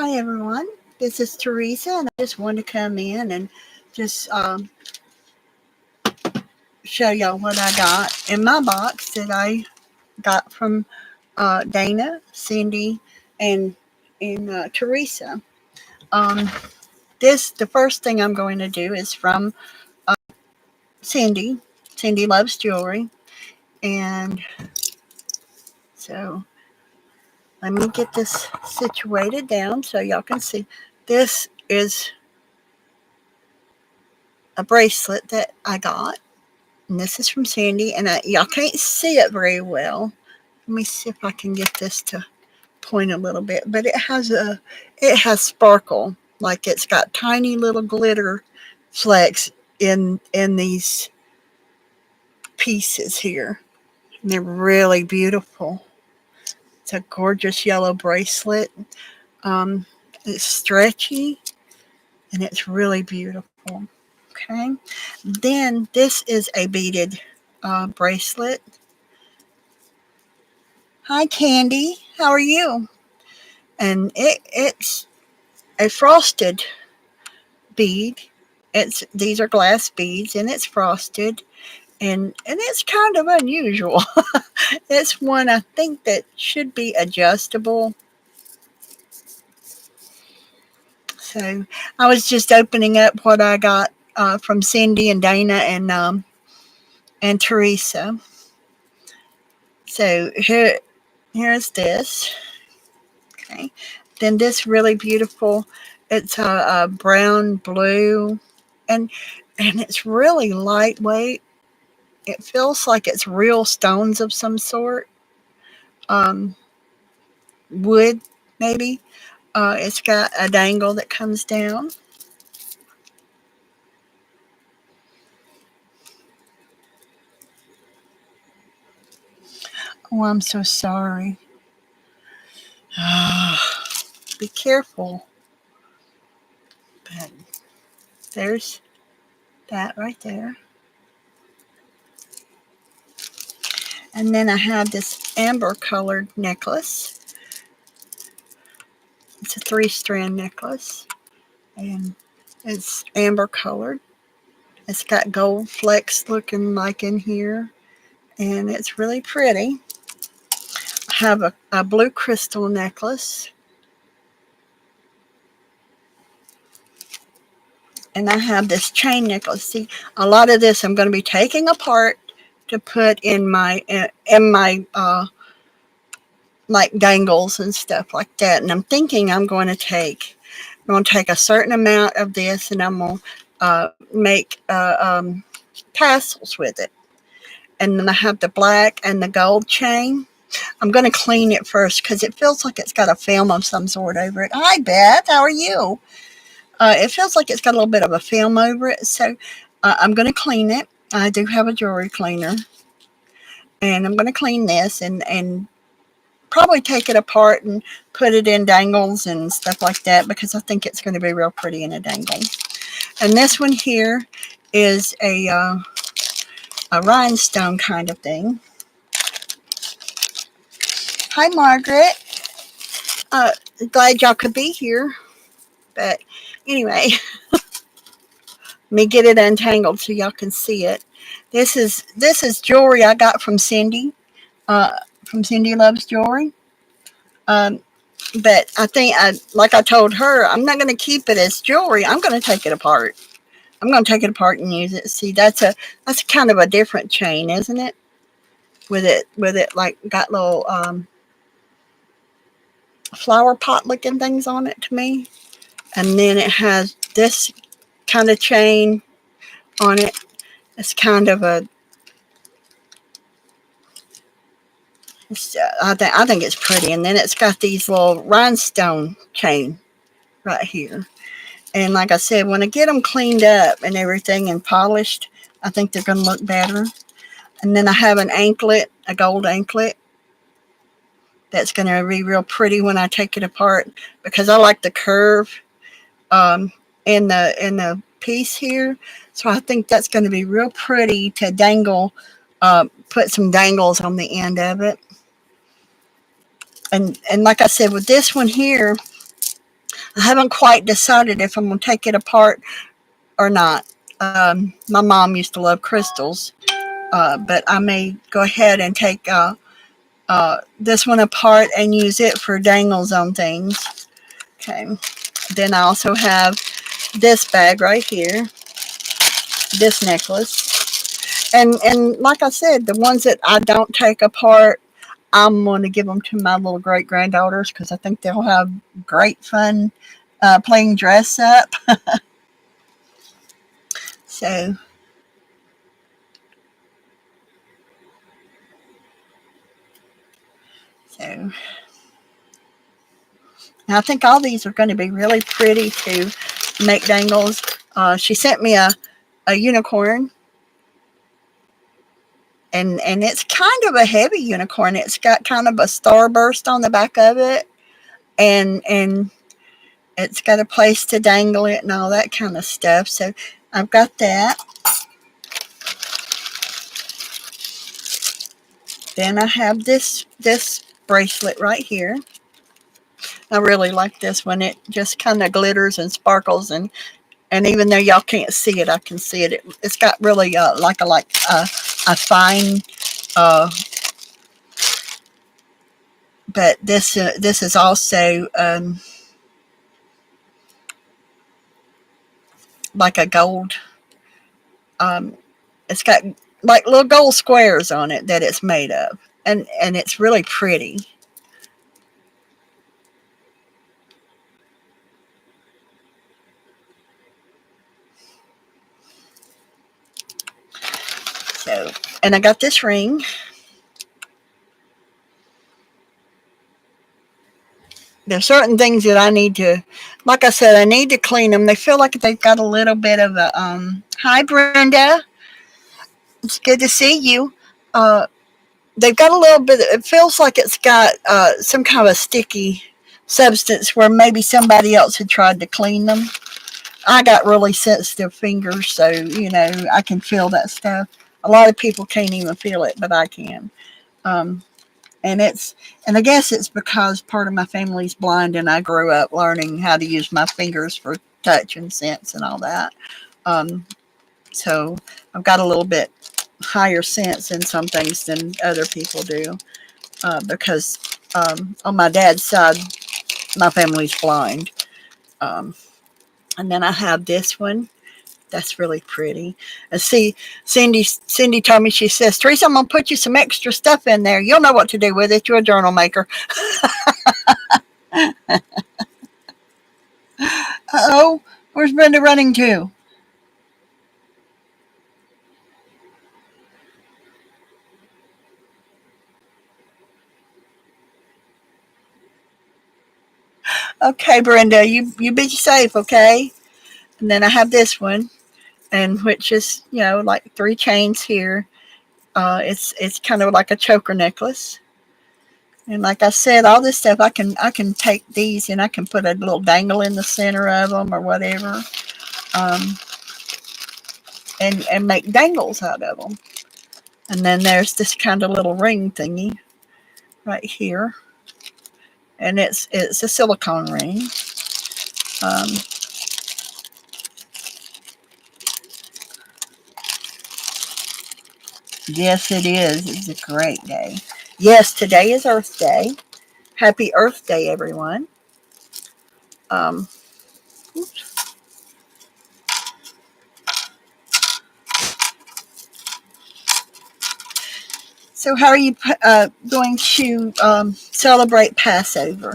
Hi everyone, this is Teresa, and I just wanted to come in and just show y'all what I got in my box that I got from Dana, Cindy, and Teresa. Um, the first thing I'm going to do is from Cindy. Cindy loves jewelry, and so let me get this situated down so y'all can see. This is a bracelet that I got. And this is from Sandy, and y'all can't see it very well. Let me see if I can get this to point a little bit. But it has sparkle, like it's got tiny little glitter flecks in these pieces here. And they're really beautiful. It's a gorgeous yellow bracelet. Um, it's stretchy, and it's really beautiful. Okay. Then this is a beaded bracelet. Hi, Candy. How are you? And it's a frosted bead. These are glass beads, and it's frosted, and it's kind of unusual. It's one I think that should be adjustable. So I was just opening up what I got from Cindy and Dana and Teresa. So here's this. Okay. Then this really beautiful, it's a brown blue, and and it's really lightweight. It feels like it's real stones of some sort, um, wood maybe. It's got a dangle that comes down. Oh, I'm so sorry. Be careful. But there's that right there. And then I have this amber colored necklace. It's a 3-strand necklace, and it's amber colored. It's got gold flecks looking like in here, and it's really pretty. I have a blue crystal necklace, and I have this chain necklace. See, a lot of this I'm going to be taking apart to put in my like dangles and stuff like that. And I'm thinking I'm going to take a certain amount of this, and I'm going to make tassels with it. And then I have the black and the gold chain. I'm going to clean it first because it feels like it's got a film of some sort over it. Hi, Beth. How are you? It feels like it's got a little bit of a film over it. So I'm going to clean it. I do have a jewelry cleaner. And I'm going to clean this and probably take it apart and put it in dangles and stuff like that because I think it's going to be real pretty in a dangle. And this one here is a rhinestone kind of thing. Hi, Margaret. Uh, Glad y'all could be here. But anyway, let me get it untangled so y'all can see it. This is jewelry I got uh, from Cindy Loves Jewelry. Um, but I think, like I told her, I'm not going to keep it as jewelry. I'm going to take it apart. I'm going to take it apart and use it. See, that's kind of a different chain, isn't it? With it like got little flower pot looking things on it to me. And then it has this kind of chain on it. It's kind of I think it's pretty. And then it's got these little rhinestone chain right here. And like I said, when I get them cleaned up and everything and polished, I think they're going to look better. And then I have an anklet, a gold anklet. That's going to be real pretty when I take it apart because I like the curve um, in the piece here. So I think that's going to be real pretty to dangle, put some dangles on the end of it. And like I said, with this one here, I haven't quite decided if I'm going to take it apart or not. My mom used to love crystals, but I may go ahead and take this one apart and use it for dangles on things. Okay. Then I also have this bag right here, this necklace. And like I said, the ones that I don't take apart, I'm going to give them to my little great granddaughters because I think they'll have great fun playing dress up. So, so I think all these are going to be really pretty to make dangles. She sent me a unicorn, and it's kind of a heavy unicorn. It's got kind of a starburst on the back of it, and it's got a place to dangle it and all that kind of stuff. So I've got that. Then I have this bracelet right here. I really like this one. It just kind of glitters and sparkles, and even though y'all can't see it, I can see it. It's got really a fine. Uh, but this is also like a gold. Um, it's got like little gold squares on it that it's made of, and it's really pretty. So, and I got this ring. There's certain things that I need to, like I said, I need to clean them. They feel like they've got a little bit of a. Hi, Brenda. It's good to see you. Uh, they've got a little bit. It feels like it's got some kind of a sticky substance where maybe somebody else had tried to clean them. I got really sensitive fingers, so I can feel that stuff. A lot of people can't even feel it, but I can. Um, and it's and I guess it's because part of my family's blind, and I grew up learning how to use my fingers for touch and sense and all that. Um, so I've got a little bit higher sense in some things than other people do because on my dad's side, my family's blind. Um, and then I have this one. That's really pretty. And see, Cindy told me, she says, Teresa, I'm going to put you some extra stuff in there. You'll know what to do with it. You're a journal maker. Uh-oh, where's Brenda running to? Okay, Brenda, you be safe, okay? And then I have this one, and which is like three chains here. It's kind of like a choker necklace. And like I said, all this stuff I can take these and I can put a little dangle in the center of them or whatever, um, and make dangles out of them. And then there's this kind of little ring thingy right here, and it's a silicone ring. Um, yes, it is. It's a great day. Yes, today is Earth Day. Happy Earth Day, everyone. Um, so, how are you going to celebrate Passover?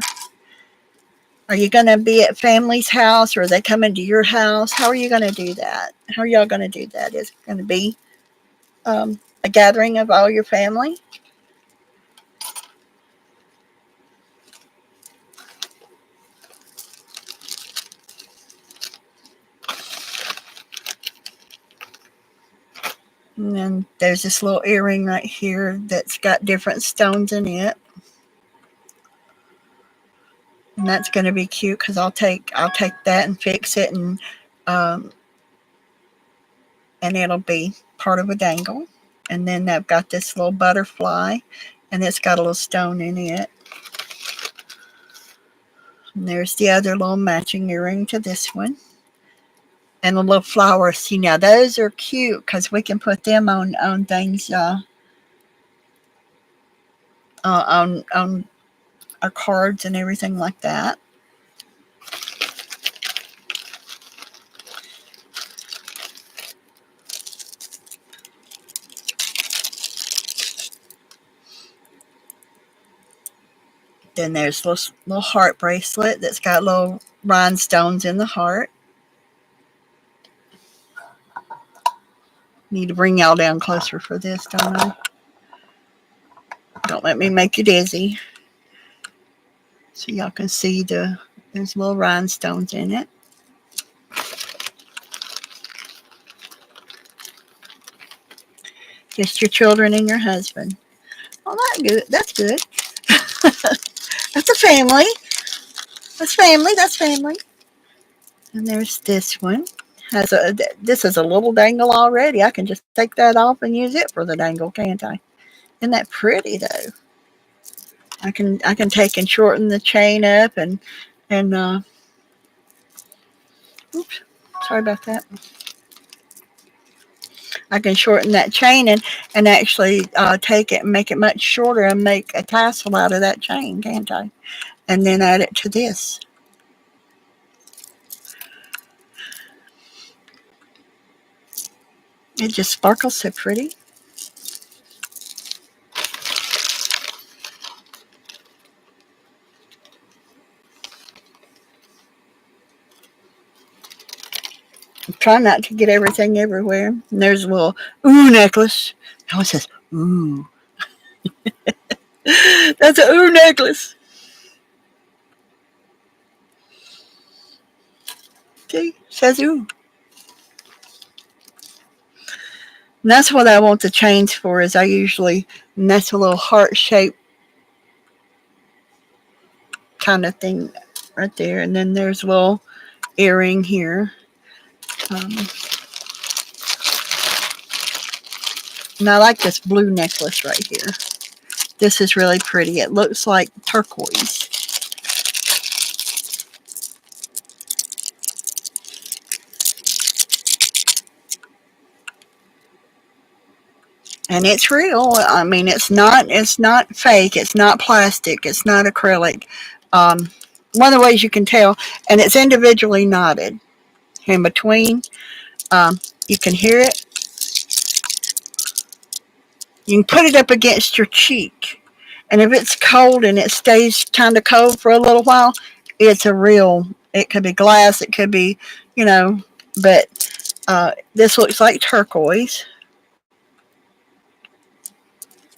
Are you going to be at family's house, or are they coming to your house? How are you going to do that? How are y'all going to do that? Is it going to be a gathering of all your family? And then there's this little earring right here that's got different stones in it, and that's going to be cute because I'll take that and fix it, um, and it'll be part of a dangle. And then I've got this little butterfly, and it's got a little stone in it. And there's the other little matching earring to this one. And a little flower. See, now those are cute because we can put them on things, on our cards and everything like that. Then there's a little heart bracelet that's got little rhinestones in the heart. Need to bring y'all down closer for this, don't I? Don't let me make you dizzy. So y'all can see there's little rhinestones in it. Just your children and your husband. Oh, that's good. That's good. That's a family. That's family. That's family. And there's this one. This is a little dangle already. I can just take that off and use it for the dangle, can't I? Isn't that pretty though? I can take and shorten the chain up and oops, sorry about that. I can shorten that chain and actually take it and make it much shorter and make a tassel out of that chain, can't I? And then add it to this. It just sparkles so pretty. Try not to get everything everywhere. And there's a little ooh necklace. Now it says ooh. That's an ooh necklace. See, it says ooh. And that's what I want the chains for. Is I usually, and that's a little heart shaped kind of thing right there. And then there's a little earring here. Um, and I like this blue necklace right here. This is really pretty. It looks like turquoise. And it's real. I mean, it's not fake. It's not plastic. It's not acrylic. Um, One of the ways you can tell, and it's individually knotted in between. You can hear it. You can put it up against your cheek, and if it's cold and it stays kind of cold for a little while, it's a real. It could be glass. It could be, you know, but this looks like turquoise.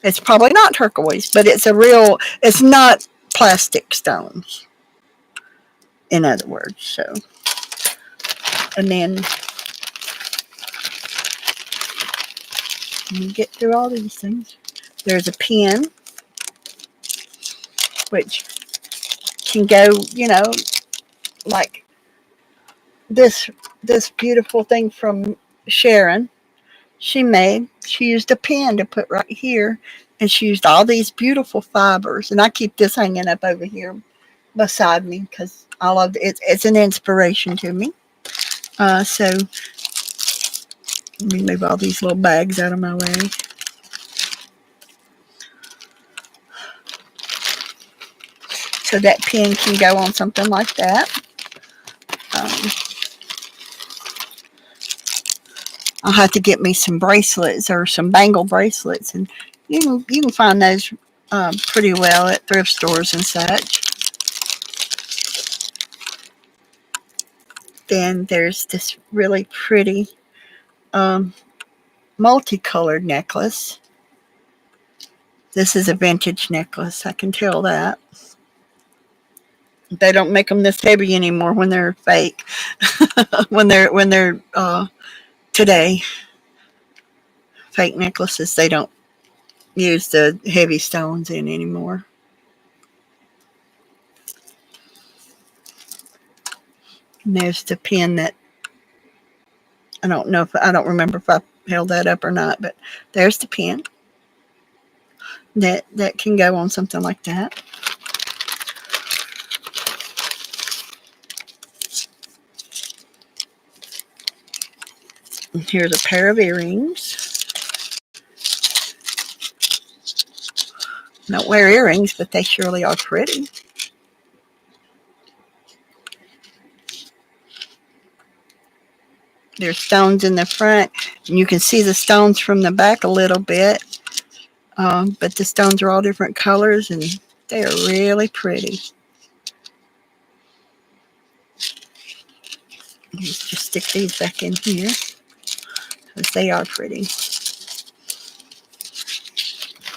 It's probably not turquoise, but it's a real. It's not plastic stones. In other words, so and then you get through all these things. There's a pen, which can go, like this beautiful thing from Sharon. She used a pen to put right here, and she used all these beautiful fibers. And I keep this hanging up over here beside me because I love it. It's an inspiration to me. So let me move all these little bags out of my way. So that pen can go on something like that. Um, I'll have to get me some bracelets or some bangle bracelets, and you can find those pretty well at thrift stores and such. Then there's this really pretty um, multicolored necklace. This is a vintage necklace. I can tell that. They don't make them this heavy anymore when they're fake. when they're today fake necklaces, they don't use the heavy stones in anymore. And there's the pin that I don't remember if I held that up or not, but there's the pin that can go on something like that. Here's a pair of earrings. I don't wear earrings, but they surely are pretty. There's stones in the front, and you can see the stones from the back a little bit. But the stones are all different colors, and they are really pretty. Just stick these back in here because they are pretty.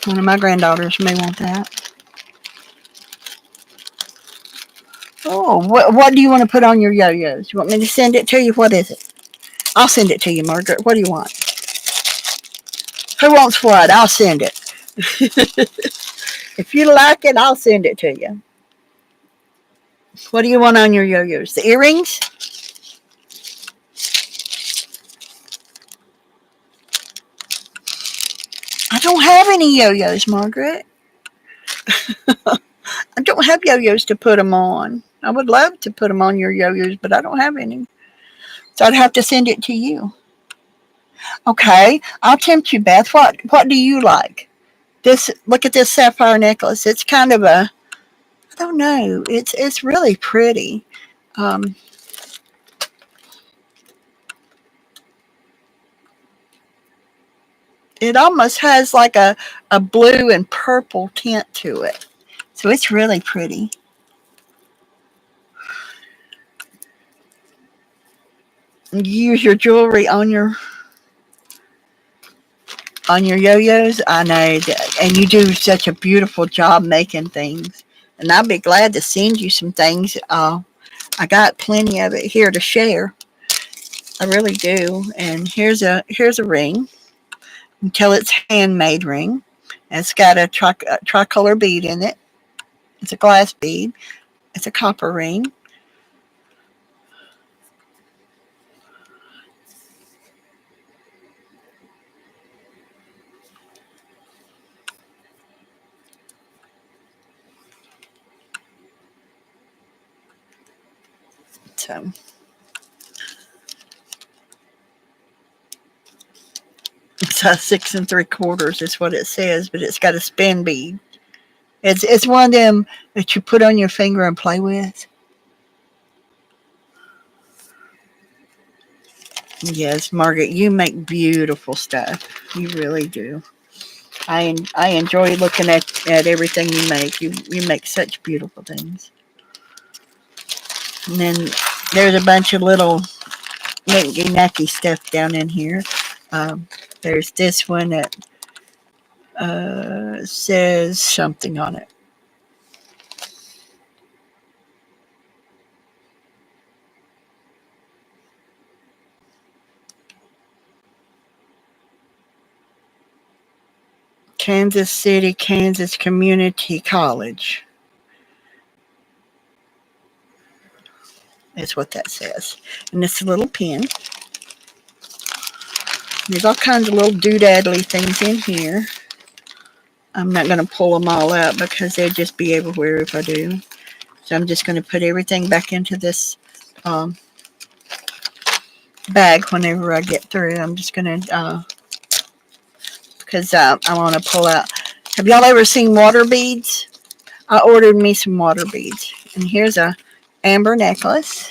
One of my granddaughters may want that. Oh, what do you want to put on your yo-yos? You want me to send it to you? What is it? I'll send it to you, Margaret. What do you want? Who wants what? I'll send it. If you like it, I'll send it to you. What do you want on your yo-yos? The earrings? I don't have any yo-yos, Margaret. I don't have yo-yos to put them on. I would love to put them on your yo-yos, but I don't have any. So I'd have to send it to you. Okay, I'll tempt you, Beth. What do you like? This, look at this sapphire necklace. It's kind of a, I don't know. It's really pretty. Um, it almost has like a blue and purple tint to it. So it's really pretty. You use your jewelry on your yo-yos. I know that, and you do such a beautiful job making things. And I'll be glad to send you some things. I got plenty of it here to share. I really do. And here's a ring. You can tell it's handmade ring. It's got a tricolor bead in it. It's a glass bead. It's a copper ring. So it's a 6 3/4 is what it says, but it's got a spin bead. It's one of them that you put on your finger and play with. Yes, Margaret, you make beautiful stuff. You really do. I enjoy looking at everything you make. You make such beautiful things. And then there's a bunch of little nicky nacky stuff down in here. There's this one that says something on it. Kansas City, Kansas Community College. Is what that says. And it's a little pin. There's all kinds of little doodaddly things in here. I'm not going to pull them all out because they'd just be everywhere if I do. So I'm just going to put everything back into this um, bag whenever I get through. I'm just going to, because I want to pull out. Have y'all ever seen water beads? I ordered me some water beads. And here's a amber necklace.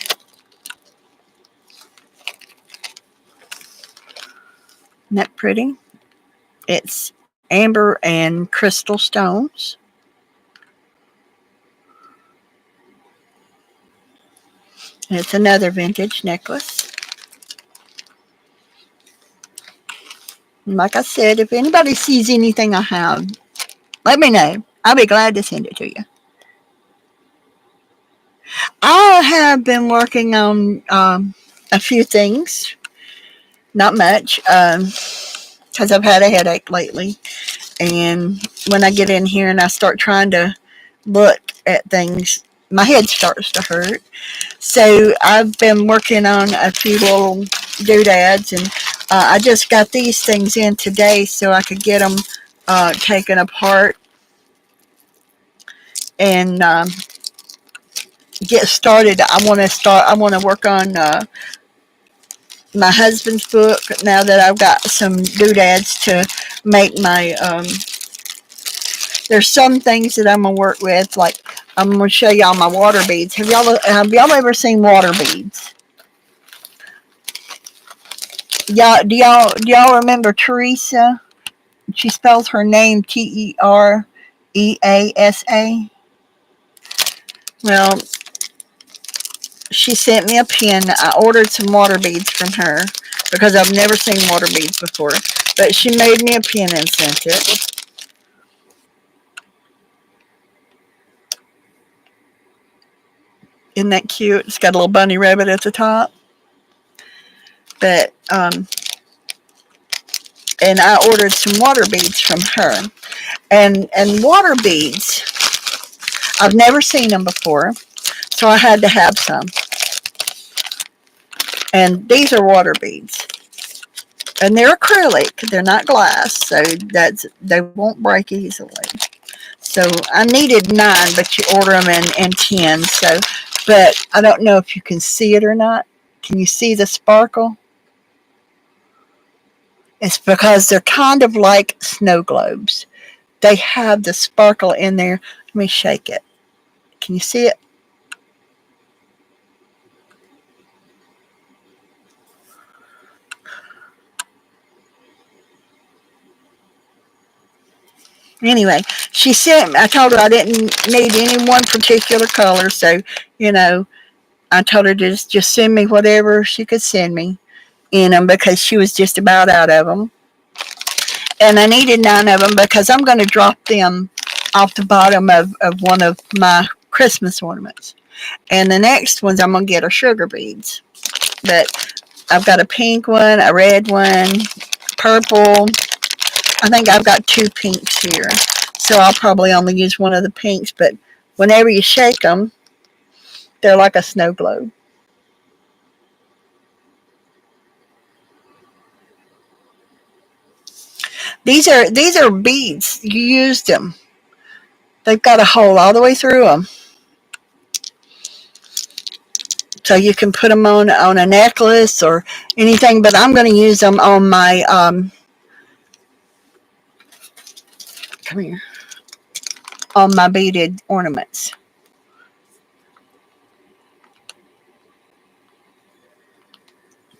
Isn't that pretty? It's amber and crystal stones. And it's another vintage necklace. And like I said, if anybody sees anything I have, let me know. I'll be glad to send it to you. I have been working on a few things, not much, because I've had a headache lately. And when I get in here and I start trying to look at things, my head starts to hurt. So I've been working on a few little doodads, and I just got these things in today so I could get them taken apart and get started. I want to work on my husband's book. Now that I've got some doodads to make my there's some things that I'm gonna work with. Like I'm gonna show y'all my water beads. Have y'all ever seen water beads? Do y'all remember Tereasa? She spells her name Tereasa. Well, she sent me a pin. I ordered some water beads from her because I've never seen water beads before. But she made me a pin and sent it. Isn't that cute? It's got a little bunny rabbit at the top. But and I ordered some water beads from her. And water beads, I've never seen them before, so I had to have some. And these are water beads. And they're acrylic, they're not glass, so they won't break easily. So I needed 9, but you order them in 10. So, but I don't know if you can see it or not. Can you see the sparkle? It's because they're kind of like snow globes. They have the sparkle in there. Let me shake it. Can you see it? Anyway, I told her I didn't need any one particular color. So, you know, I told her to just send me whatever she could send me in them because she was just about out of them. And I needed 9 of them because I'm going to drop them off the bottom of one of my Christmas ornaments. And the next ones I'm going to get are sugar beads. But I've got a pink one, a red one, purple. I think I've got 2 pinks here. So I'll probably only use one of the pinks. But whenever you shake them, they're like a snow globe. These are beads. You used them. They've got a hole all the way through them. So you can put them on a necklace or anything, but I'm going to use them on my come here, on my beaded ornaments.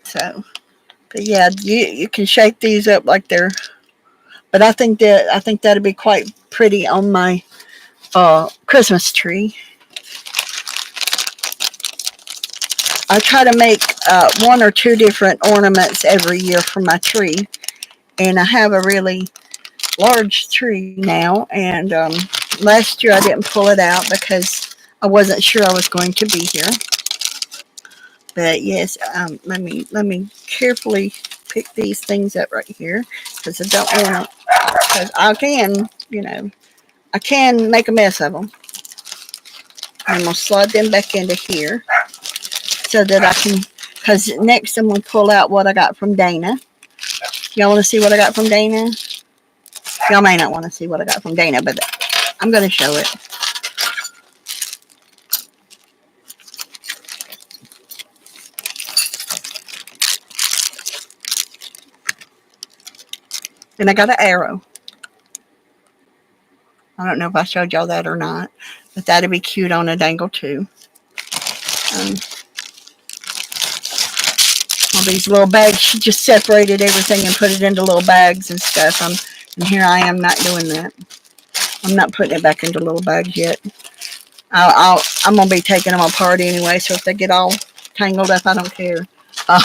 So, but yeah, you can shape these up like they're. But I think that'd be quite pretty on my Christmas tree. I try to make 1 or 2 different ornaments every year for my tree, and I have a really large tree now. And last year I didn't pull it out because I wasn't sure I was going to be here. But yes, let me carefully pick these things up right here because I don't want to. Because I can make a mess of them. I'm gonna slide them back into here so that I can. Because next I'm gonna pull out what I got from Dana. Y'all want to see what I got from Dana? Y'all may not want to see what I got from Dana, but I'm gonna show it. And I got an arrow. I don't know if I showed y'all that or not, but that'd be cute on a dangle too. Um, all these little bags. She just separated everything and put it into little bags and stuff. And here I am not doing that. I'm not putting it back into little bags yet. I'm gonna be taking them apart anyway. So if they get all tangled up, I don't care. Uh,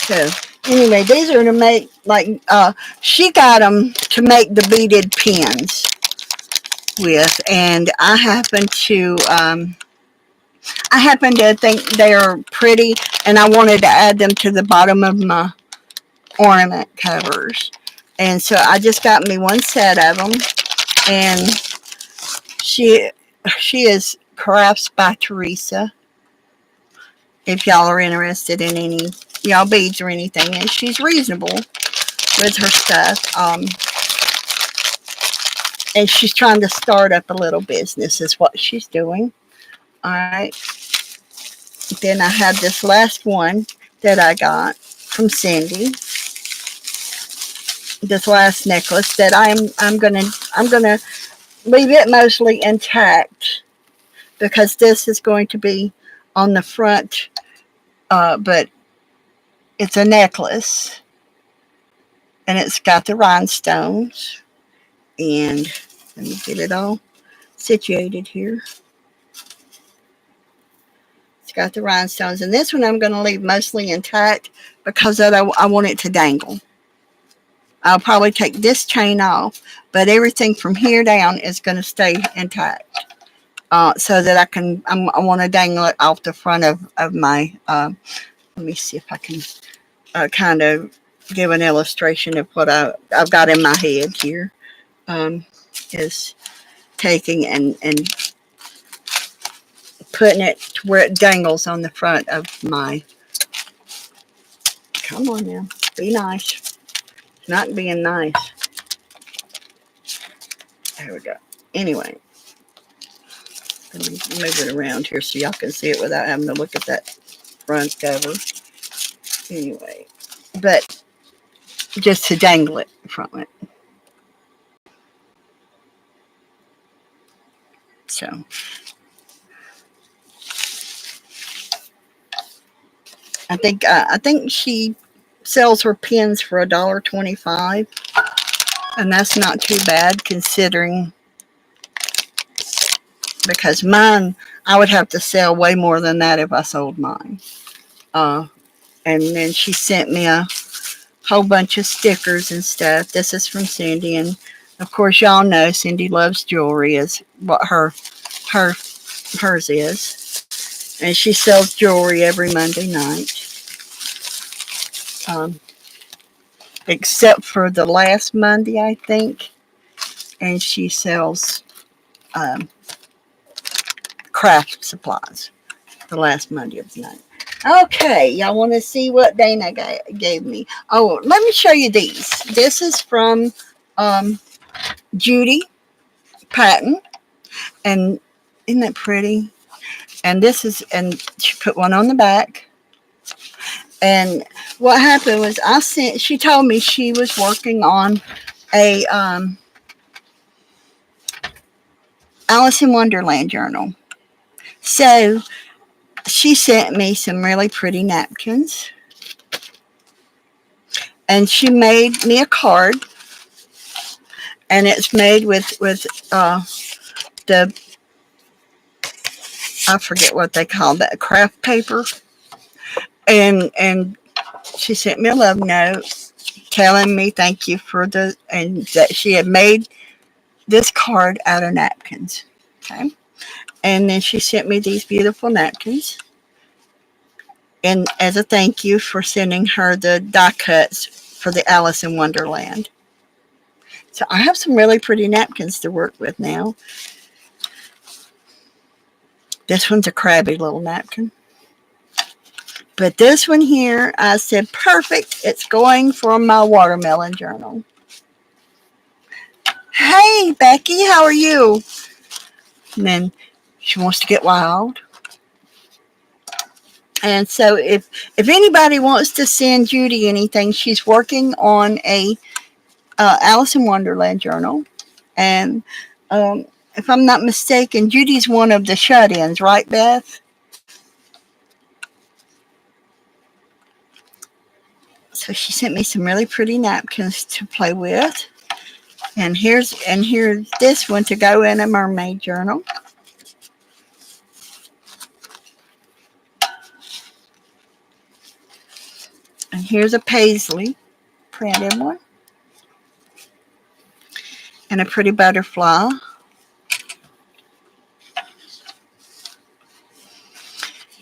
so anyway, these are to make she got them to make the beaded pins with, and I happen to think they are pretty, and I wanted to add them to the bottom of my ornament covers. And so I just got me 1 set of them, and she is Crafts by Tereasa. If y'all are interested in any y'all beads or anything, and she's reasonable with her stuff. And she's trying to start up a little business is what she's doing. All right. Then I have this last one that I got from Cindy. This last necklace that I'm gonna leave it mostly intact because this is going to be on the front, but it's a necklace and it's got the rhinestones. And let me get it all situated here. It's got the rhinestones, and this one I'm going to leave mostly intact because I want it to dangle. I'll probably take this chain off, but everything from here down is going to stay intact. So that I want to dangle it off the front of my, let me see if I can kind of give an illustration of what I've got in my head here. Is taking and putting it to where it dangles on the front of my, come on now, be nice. It's not being nice. There we go. Anyway, let me move it around here so y'all can see it without having to look at that front cover. Anyway, but just to dangle it from it. So I think she sells her pins for $1.25, and that's not too bad considering, because mine I would have to sell way more than that if I sold mine. Uh, and then she sent me a whole bunch of stickers and stuff. This is from Cindy, and of course y'all know Cindy loves jewelry is what her hers is, and she sells jewelry every Monday night. Um, except for the last Monday, I think, and she sells um, craft supplies the last Monday of the night. Okay, y'all want to see what Dana gave me? Oh, let me show you these. This is from um, Judy Patton, and isn't that pretty? And this is, and she put one on the back. And what happened was she told me she was working on a Alice in Wonderland journal. So she sent me some really pretty napkins, and she made me a card, and it's made with the, I forget what they call that, craft paper, and she sent me a love note telling me thank you for and that she had made this card out of napkins. Okay, and then she sent me these beautiful napkins, and as a thank you for sending her the die cuts for the Alice in Wonderland. So I have some really pretty napkins to work with now. This one's a crabby little napkin. But this one here, I said, perfect. It's going for my watermelon journal. Hey, Becky, how are you? And then she wants to get wild. And so if anybody wants to send Judy anything, she's working on a Alice in Wonderland journal. And if I'm not mistaken, Judy's one of the shut-ins, right, Beth? So she sent me some really pretty napkins to play with. And here's this one to go in a mermaid journal. And here's a paisley printed one. And a pretty butterfly.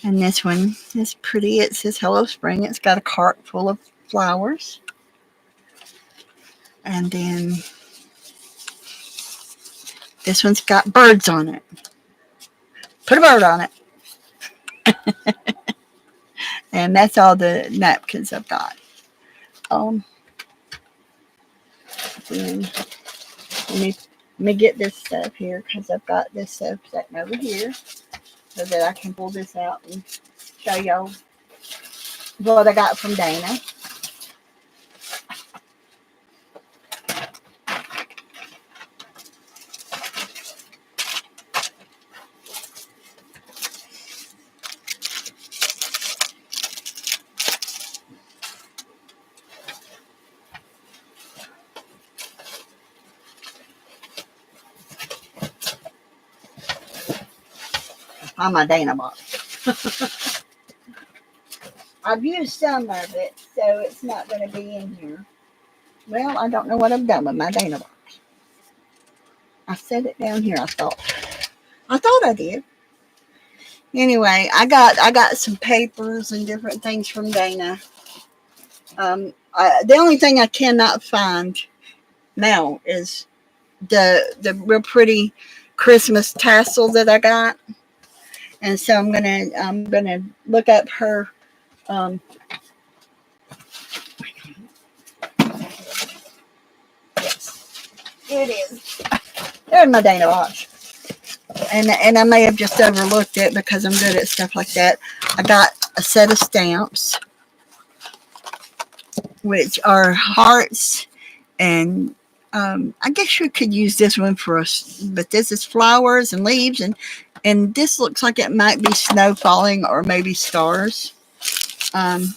And this one is pretty. It says Hello Spring. It's got a cart full of flowers. And then this one's got birds on it. Put a bird on it. And that's all the napkins I've got. Then let me Let me get this stuff here because I've got this stuff sitting over here so that I can pull this out and show y'all what I got from Dana. On my Dana box. I've used some of it, so it's not going to be in here. Well, I don't know what I've done with my Dana box. I set it down here. I thought I did. Anyway, I got some papers and different things from Dana. The only thing I cannot find now is the real pretty Christmas tassel that I got, and so I'm gonna look up her. Yes, it is. There's my Dana watch, and I may have just overlooked it because I'm good at stuff like that. I got a set of stamps, which are hearts, and I guess you could use this one for us, but this is flowers and leaves, and this looks like it might be snow falling or maybe stars. And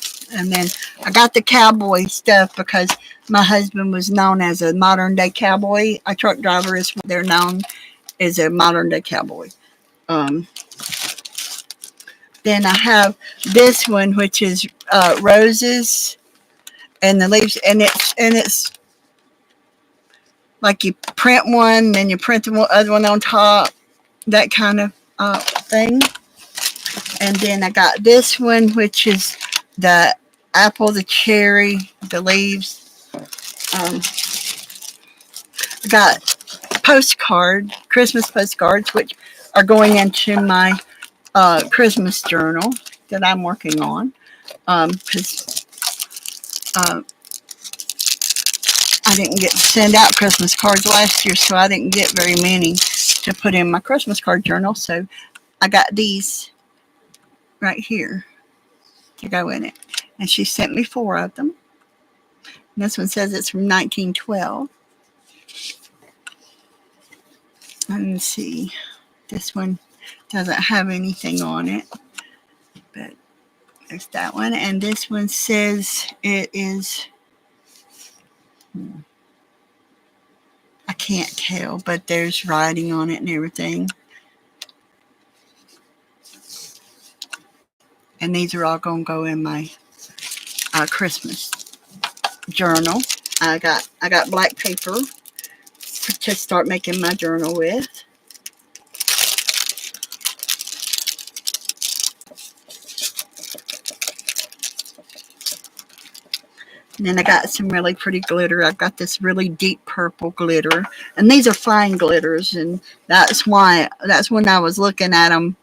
then I got the cowboy stuff because my husband was known as a modern day cowboy. A truck driver is what they're known as, a modern day cowboy. Um, then I have this one, which is roses and the leaves, and it's like you print one, then you print the other one on top, that kind of thing. And then I got this one, which is the apple, the cherry, the leaves. I got Christmas postcards, which are going into my Christmas journal that I'm working on. Because I didn't get to send out Christmas cards last year, so I didn't get very many to put in my Christmas card journal. So I got these right here to go in it. And she sent me 4 of them. And this one says it's from 1912. And let's see. This one doesn't have anything on it. But there's that one. And this one says it is, I can't tell, but there's writing on it and everything. And these are all going to go in my Christmas journal. I got black paper to start making my journal with. And then I got some really pretty glitter. I've got this really deep purple glitter, and these are fine glitters, and that's when I was looking at them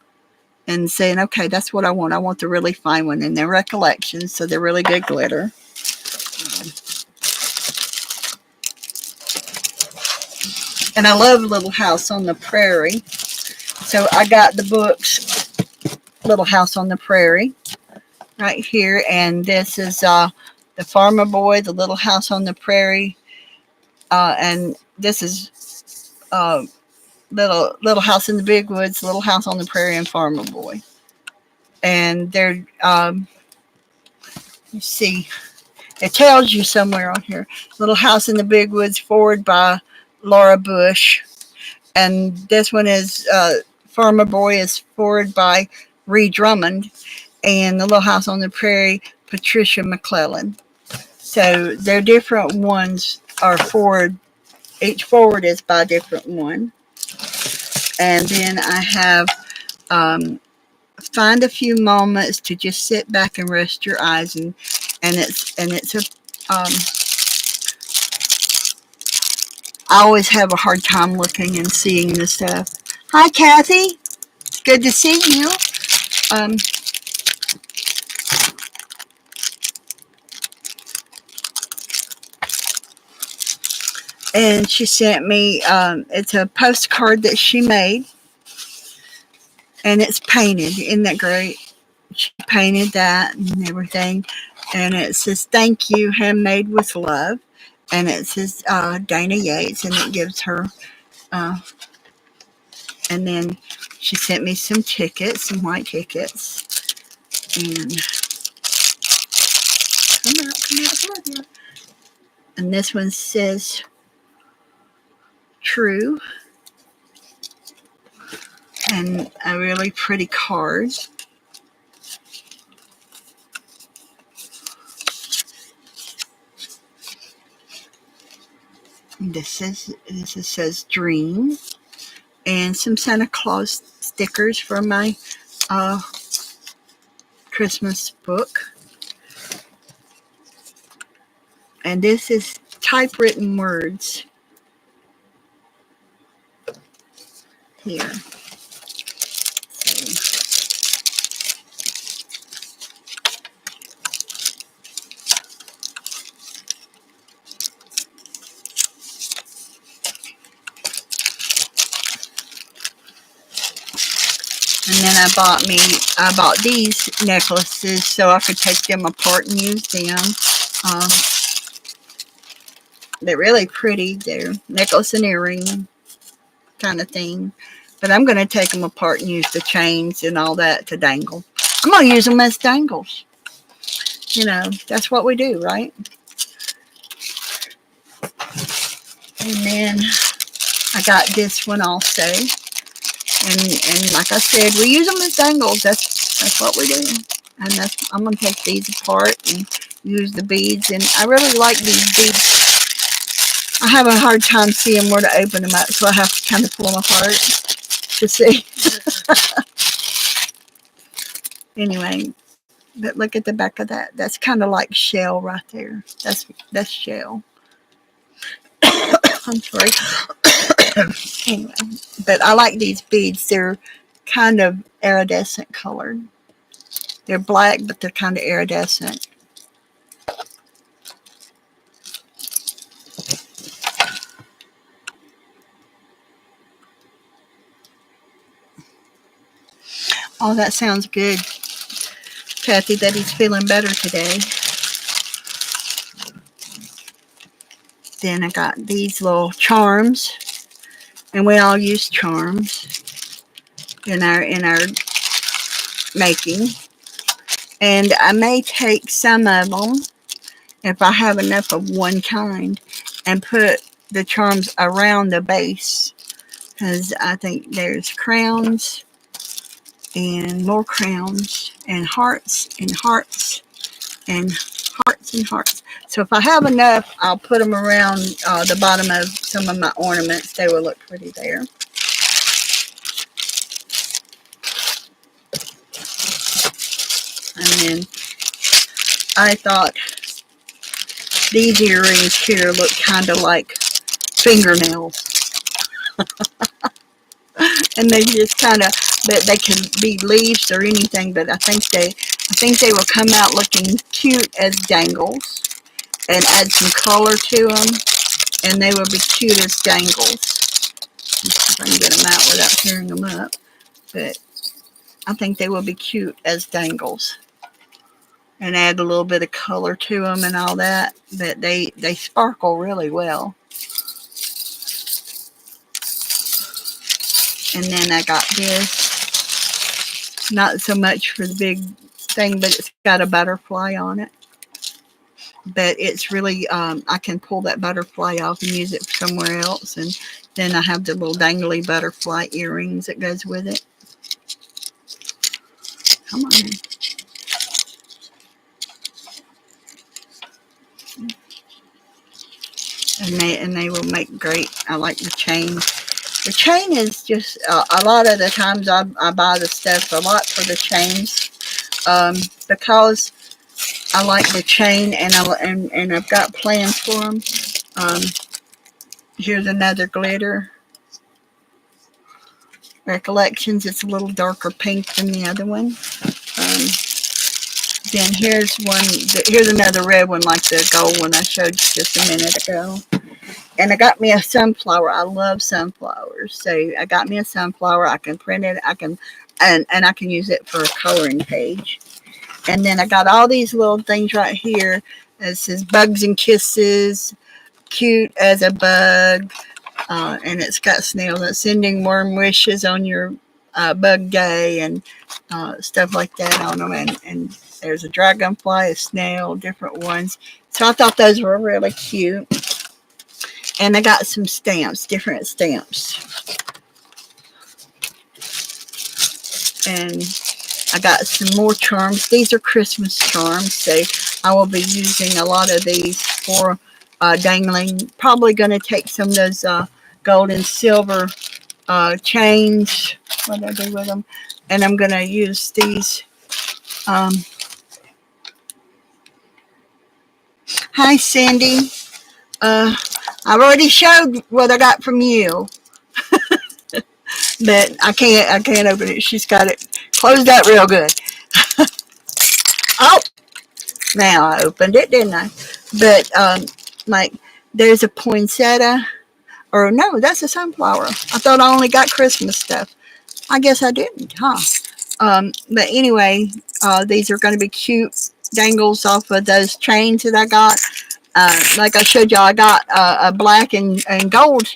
and saying, okay, that's what I want. I want the really fine one, and they're recollections, so they're really good glitter. And I love Little House on the Prairie, so I got the books Little House on the Prairie right here, and this is the Farmer Boy, the Little House on the Prairie, and this is Little House in the Big Woods, Little House on the Prairie, and Farmer Boy. And they're you see, it tells you somewhere on here, Little House in the Big Woods, forward by Laura Bush, and this one is Farmer Boy is forward by Ree Drummond, and the Little House on the Prairie, Patricia McClellan. So they're different ones are forward. Each forward is by a different one. And then I have find a few moments to just sit back and rest your eyes, and it's a I always have a hard time looking and seeing this stuff. Hi, Kathy. It's good to see you. And she sent me, it's a postcard that she made, and it's painted. Isn't that great? She painted that and everything. And it says, "Thank you, handmade with love." And it says Dana Yates, and it gives her, uh, and then she sent me some tickets, some white tickets. And come out. And this one says "True," and a really pretty card. This says "Dream," and some Santa Claus stickers for my uh, Christmas book. And this is typewritten words here. And then I bought these necklaces so I could take them apart and use them. Uh, they're really pretty. They're necklace and earring kind of thing. But I'm going to take them apart and use the chains and all that to dangle. I'm going to use them as dangles. You know, that's what we do, right? And then I got this one also. And like I said, we use them as dangles. That's what we do. And I'm going to take these apart and use the beads. And I really like these beads. I have a hard time seeing where to open them up, so I have to kind of pull them apart to see. Anyway, but look at the back of that. That's kind of like shell right there. That's shell. I'm sorry. Anyway, but I like these beads. They're kind of iridescent colored. They're black, but they're kind of iridescent. Oh, that sounds good, Kathy, that he's feeling better today. Then I got these little charms, and we all use charms in our making. And I may take some of them if I have enough of one kind and put the charms around the base, because I think there's crowns and more crowns and hearts and hearts and hearts and hearts. So if I have enough, I'll put them around the bottom of some of my ornaments. They will look pretty there. And then I thought these earrings here look kind of like fingernails. And they just kind of, but they can be leaves or anything, but I think they will come out looking cute as dangles and add some color to them, and they will be cute as dangles. Let's see if I can get them out without tearing them up, but I think they will be cute as dangles and add a little bit of color to them and all that, but they sparkle really well. And then I got this, not so much for the big thing, but it's got a butterfly on it. But it's really, I can pull that butterfly off and use it somewhere else. And then I have the little dangly butterfly earrings that goes with it. Come on. And they will make great. I like the chain. The chain is just, a lot of the times I buy the stuff a lot for the chains, because I like the chain, and I've got plans for them. Here's another glitter. Recollections. It's a little darker pink than the other one. Then here's another red one like the gold one I showed you just a minute ago. And I got me a sunflower. I love sunflowers, so I got me a sunflower. I can print it. I can, and I can use it for a coloring page. And then I got all these little things right here. It says Bugs and Kisses, cute as a bug, and it's got snails. It's sending warm wishes on your bug day and stuff like that on them. And there's a dragonfly, a snail, different ones. So I thought those were really cute. And I got some stamps, different stamps. And I got some more charms. These are Christmas charms, so I will be using a lot of these for dangling. Probably going to take some of those gold and silver chains. What do I do with them? And I'm going to use these. Hi, Cindy. I've already showed what I got from you, but I can't open it. She's got it closed up real good. Oh, now I opened it, didn't I? But like there's a poinsettia, or no, that's a sunflower. I thought I only got Christmas stuff. I guess I didn't, huh? But anyway, these are going to be cute dangles off of those chains that I got. Like I showed y'all, I got a black and gold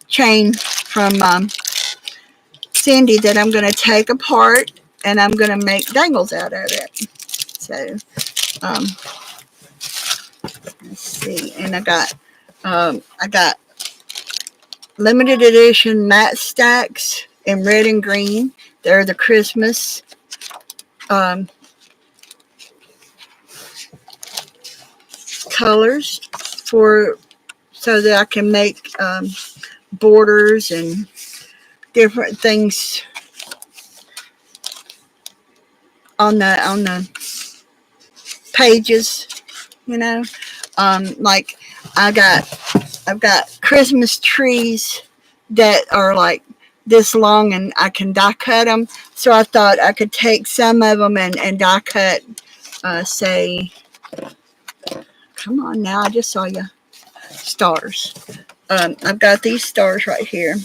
chain from Cindy that I'm going to take apart and I'm going to make dangles out of it. So, um, let's see. And I got limited edition matte stacks in red and green. They're the Christmas um, colors for so that I can make borders and different things on the pages. You know, like I've got Christmas trees that are like this long, and I can die cut them. So I thought I could take some of them and die cut. Say, come on now, I just saw you. Stars. I've got these stars right here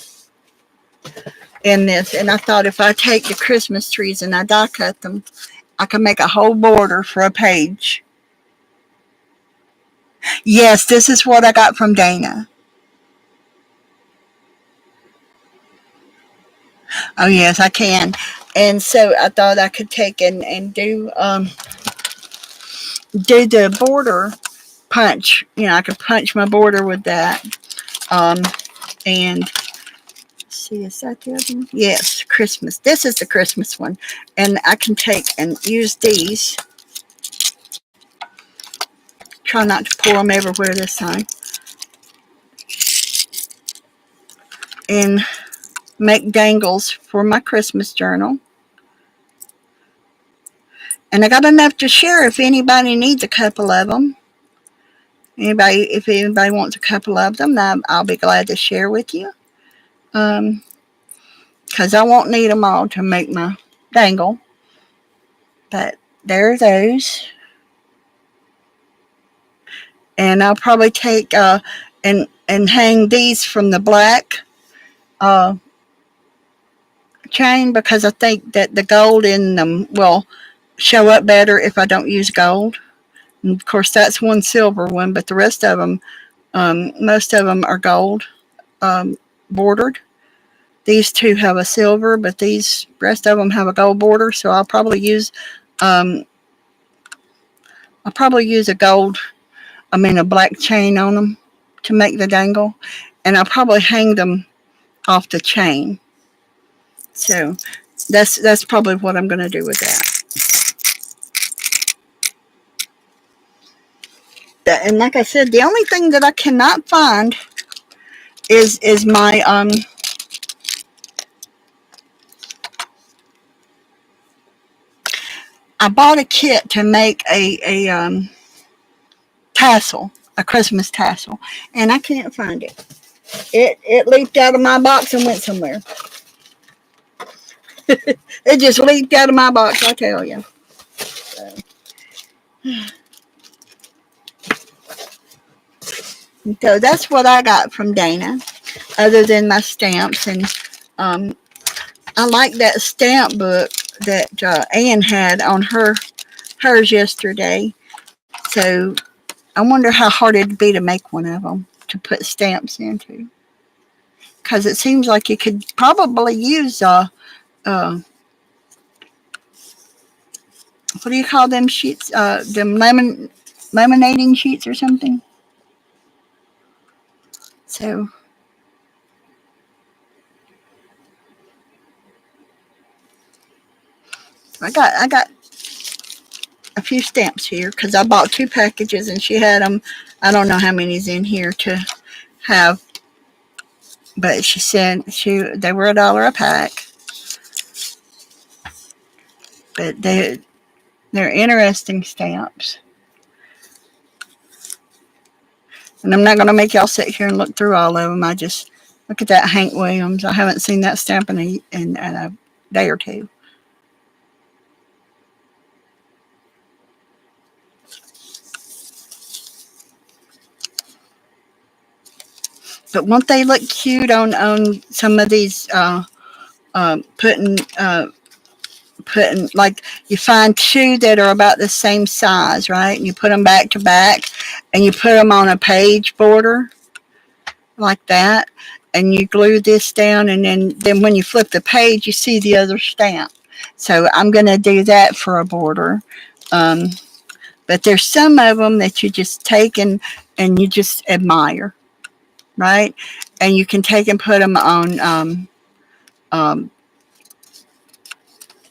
in this, and I thought if I take the Christmas trees and I die cut them, I can make a whole border for a page. Yes, this is what I got from Dana. Oh yes, I can. And so I thought I could take and do the border punch. You know, I could punch my border with that. Um, and see, is that the other one? Yes, Christmas. This is the Christmas one. And I can take and use these. Try not to pour them everywhere this time. And make dangles for my Christmas journal. And I got enough to share if anybody needs a couple of them. If anybody wants a couple of them, I'll be glad to share with you. Because I won't need them all to make my dangle. But there are those. And I'll probably take and hang these from the black chain, because I think that the gold in them will show up better if I don't use gold. And of course, that's one silver one, but the rest of them, most of them are gold bordered. These two have a silver, but these rest of them have a gold border. So um, I'll probably use a black chain on them to make the dangle, and I'll probably hang them off the chain. So that's probably what I'm going to do with that. And like I said, the only thing that I cannot find is my I bought a kit to make a tassel, a Christmas tassel, and I can't find it. It leaped out of my box and went somewhere. It just leaped out of my box, I tell you. So. So that's what I got from Dana, other than my stamps. And um, I like that stamp book that Ann had on hers yesterday. So I wonder how hard it'd be to make one of them to put stamps into. Because it seems like you could probably use what do you call them sheets? Them laminating sheets or something. So I got a few stamps here because I bought two packages and she had them. I don't know how many's in here to have, but she said they were $1 a pack. But they're interesting stamps. And I'm not going to make y'all sit here and look through all of them. I just look at that Hank Williams. I haven't seen that stamp in a day or two. But won't they look cute on some of these? Putting like you find two that are about the same size, right? And you put them back to back, and you put them on a page border like that, and you glue this down, and then when you flip the page, you see the other stamp. So I'm going to do that for a border. Um, but there's some of them that you just take and you just admire, right? And you can take and put them on um,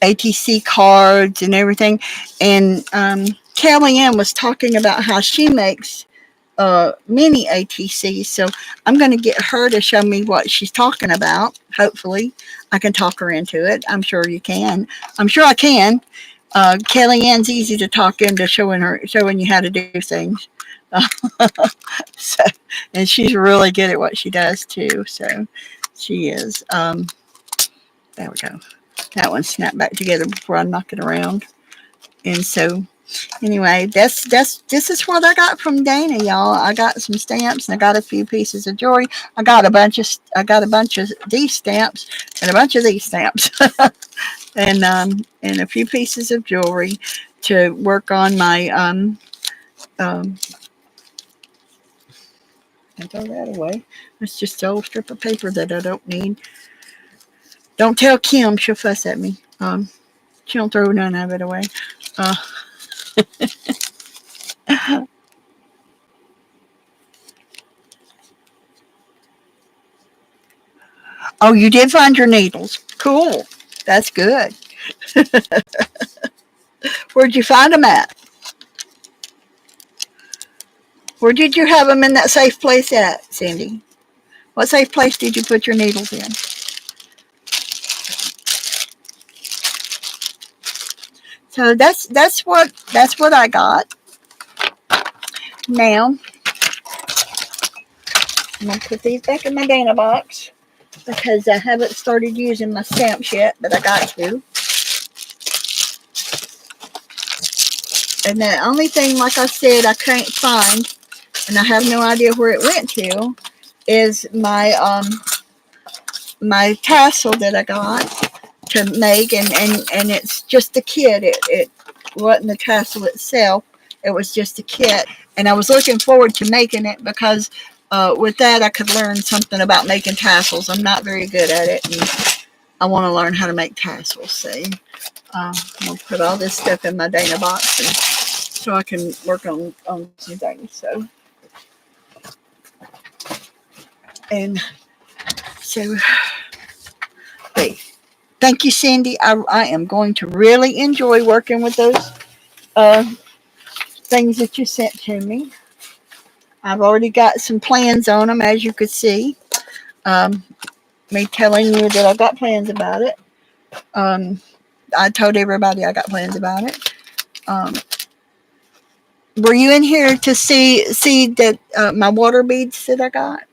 ATC cards and everything. And Kelly Ann was talking about how she makes mini ATCs. So I'm going to get her to show me what she's talking about. Hopefully, I can talk her into it. I'm sure you can. I'm sure I can. Kelly Ann's easy to talk into showing you how to do things. So, and she's really good at what she does too. So she is. There we go. That one snapped back together before I knock it around. And so anyway, this is what I got from Dana, y'all. I got some stamps and I got a few pieces of jewelry. I got a bunch of these stamps and a bunch of these stamps, and a few pieces of jewelry to work on my um. I throw that away. It's just an old strip of paper that I don't need. Don't tell Kim; she'll fuss at me. She don't throw none of it away. Uh, oh, you did find your needles. Cool. That's good. Where'd you find them at? Where did you have them in that safe place at, Cindy? What safe place did you put your needles in? So that's what I got. Now I'm gonna put these back in my Dana box because I haven't started using my stamps yet, but I got to. And the only thing, like I said, I can't find, and I have no idea where it went to, is my tassel that I got to make, and it's just a kit. It wasn't the tassel itself. It was just a kit, and I was looking forward to making it because with that I could learn something about making tassels. I'm not very good at it, and I want to learn how to make tassels. See, I'm gonna put all this stuff in my Dana box, so I can work on some things. So, and so, hey, thank you, Cindy. I am going to really enjoy working with those uh, things that you sent to me. I've already got some plans on them, as you could see. Um, me telling you that I got plans about it. Um, I told everybody I got plans about it. Um, were you in here to see that my water beads that I got?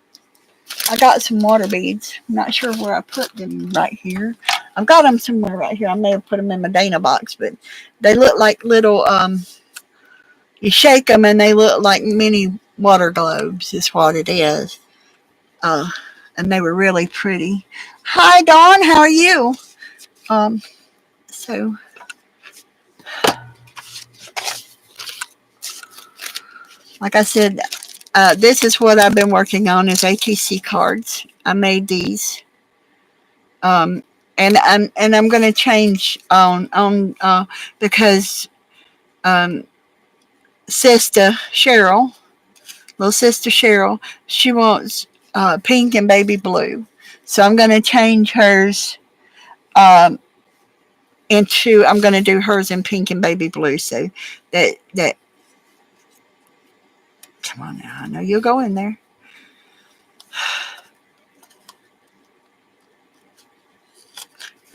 I got some water beads. I'm not sure where I put them right here. I've got them somewhere right here. I may have put them in my Dana box, but they look like little. You shake them and they look like mini water globes is what it is. Uh, and they were really pretty. Hi, Dawn. How are you? Um, so, like I said, this is what I've been working on is ATC cards. I made these, um, and I'm going to change on because um, sister Cheryl, little sister Cheryl, she wants pink and baby blue, so I'm going to change hers um, into. I'm going to do hers in pink and baby blue, so that. Come on now, I know you'll go in there.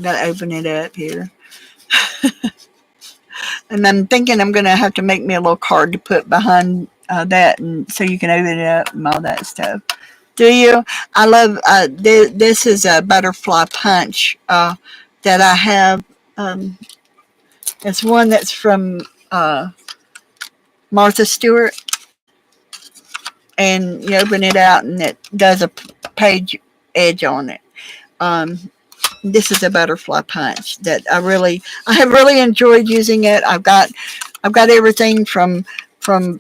Gotta open it up here. And I'm thinking I'm gonna have to make me a little card to put behind that, and so you can open it up and all that stuff. Do you? I love this is a butterfly punch that I have. Um, it's one that's from Martha Stewart, and you open it out and it does a page edge on it. Um, this is a butterfly punch that I have really enjoyed using it. I've got everything from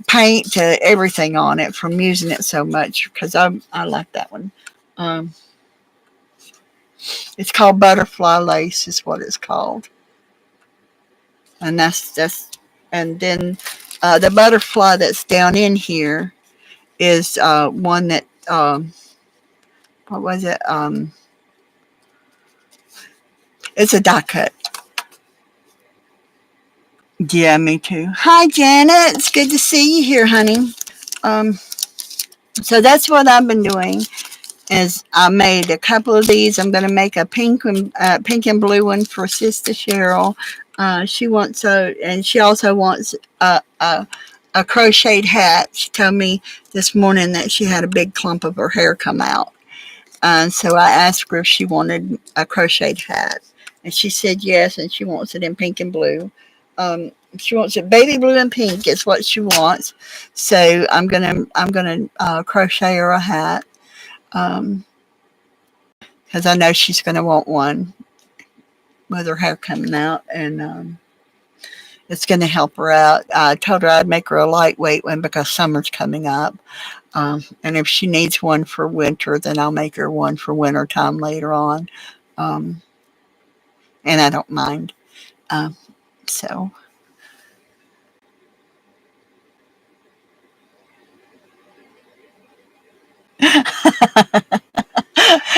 paint to everything on it from using it so much because I like that one. Um, it's called butterfly lace is what it's called, and that's and then the butterfly that's down in here is one that what was it? It's a die cut. Yeah, me too. Hi, Janet. It's good to see you here, honey. Um, so that's what I've been doing. Is I made a couple of these. I'm going to make a pink and blue one for Sister Cheryl. She wants and she also wants a crocheted hat. She told me this morning that she had a big clump of her hair come out. So I asked her if she wanted a crocheted hat, and she said yes, and she wants it in pink and blue. She wants it baby blue and pink is what she wants. So I'm gonna crochet her a hat because I know she's gonna want one with her hair coming out, and it's gonna help her out. I told her I'd make her a lightweight one because summer's coming up. And if she needs one for winter, then I'll make her one for winter time later on. Um, and I don't mind. Um, so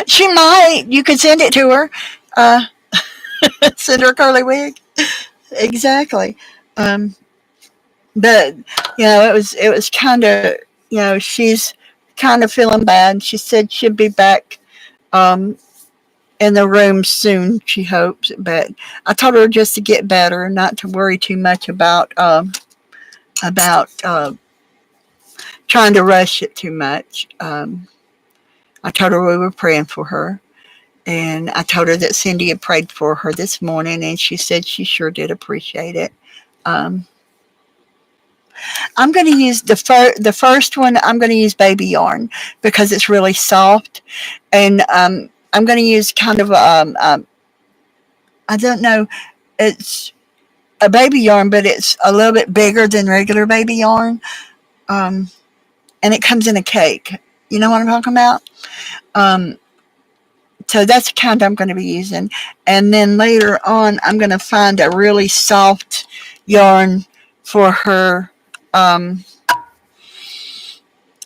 she might. You could send it to her. Uh, send her a curly wig. Exactly. Um, but it was kind of she's kind of feeling bad. She said she'd be back um, in the room soon. She hopes, but I told her just to get better, not to worry too much about trying to rush it too much. I told her we were praying for her, and I told her that Cindy had prayed for her this morning, and she said she sure did appreciate it. Um, I'm going to use the first one. I'm going to use baby yarn because it's really soft, and I'm going to use kind of I don't know, it's a baby yarn, but it's a little bit bigger than regular baby yarn, um, and it comes in a cake. You know what I'm talking about? Um, so that's the kind I'm going to be using. And then later on, I'm going to find a really soft yarn for her um,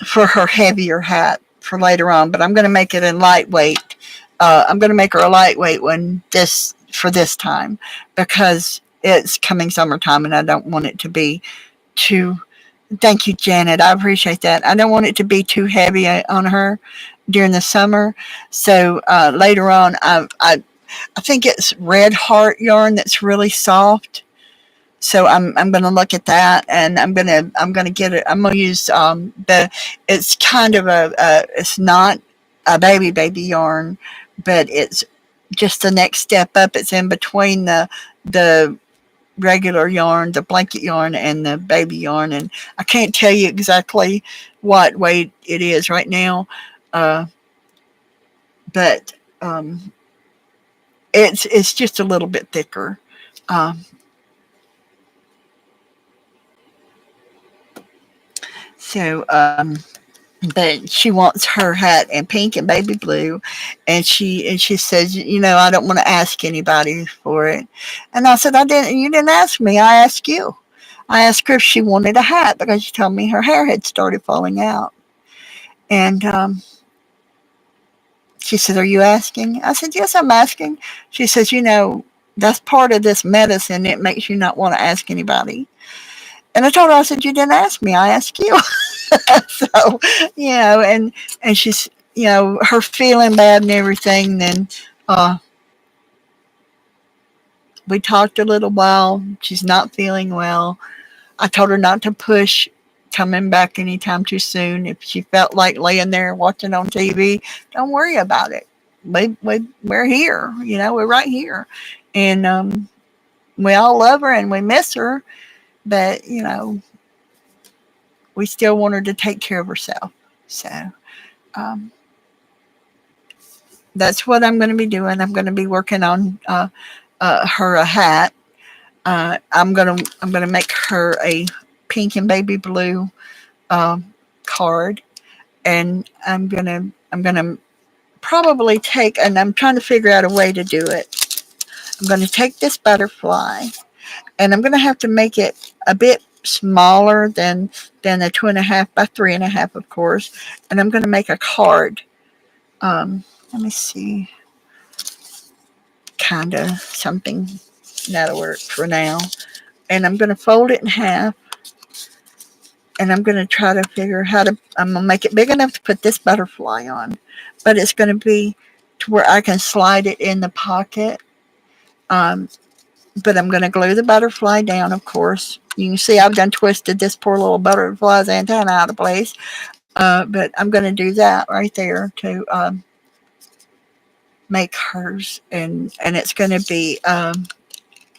for her heavier hat for later on. But I'm going to make it a lightweight. I'm going to make her a lightweight one this time because it's coming summertime and I don't want it to be too. Thank you, Janet. I appreciate that. I don't want it to be too heavy on her during the summer. So later on, I think it's red heart yarn that's really soft. So I'm gonna look at that, and I'm gonna get it. I'm gonna use the. It's kind of it's not a baby yarn, but it's just the next step up. It's in between the regular yarn, the blanket yarn, and the baby yarn. And I can't tell you exactly what weight it is right now, uh, but it's just a little bit thicker. Um, so, but she wants her hat in pink and baby blue, and she says, I don't want to ask anybody for it. And I said, I didn't. You didn't ask me. I asked you. I asked her if she wanted a hat because she told me her hair had started falling out. And she said, "Are you asking?" I said, "Yes, I'm asking." She says, that's part of this medicine. It makes you not want to ask anybody. And I told her, I said, "You didn't ask me. I asked you." So, and she's, her feeling bad and everything. Then uh, we talked a little while. She's not feeling well. I told her not to push coming back anytime too soon. If she felt like laying there watching on TV, don't worry about it. We're here, we're right here. And we all love her and we miss her, but, we still want her to take care of herself. So um, that's what I'm going to be doing. I'm going to be working on her a hat. I'm gonna make her a pink and baby blue card, and I'm gonna probably take, and I'm trying to figure out a way to do it. I'm gonna take this butterfly, and I'm gonna have to make it a bit smaller than a 2.5 by 3.5, of course, and I'm gonna make a card. Let me see, kind of something that'll work for now, and I'm gonna fold it in half, and I'm going to try to figure how to. I'm going to make it big enough to put this butterfly on, but it's going to be to where I can slide it in the pocket. Um, but I'm going to glue the butterfly down, of course. You can see I've done twisted this poor little butterfly's antenna out of place. But I'm going to do that right there to make hers, and it's going to be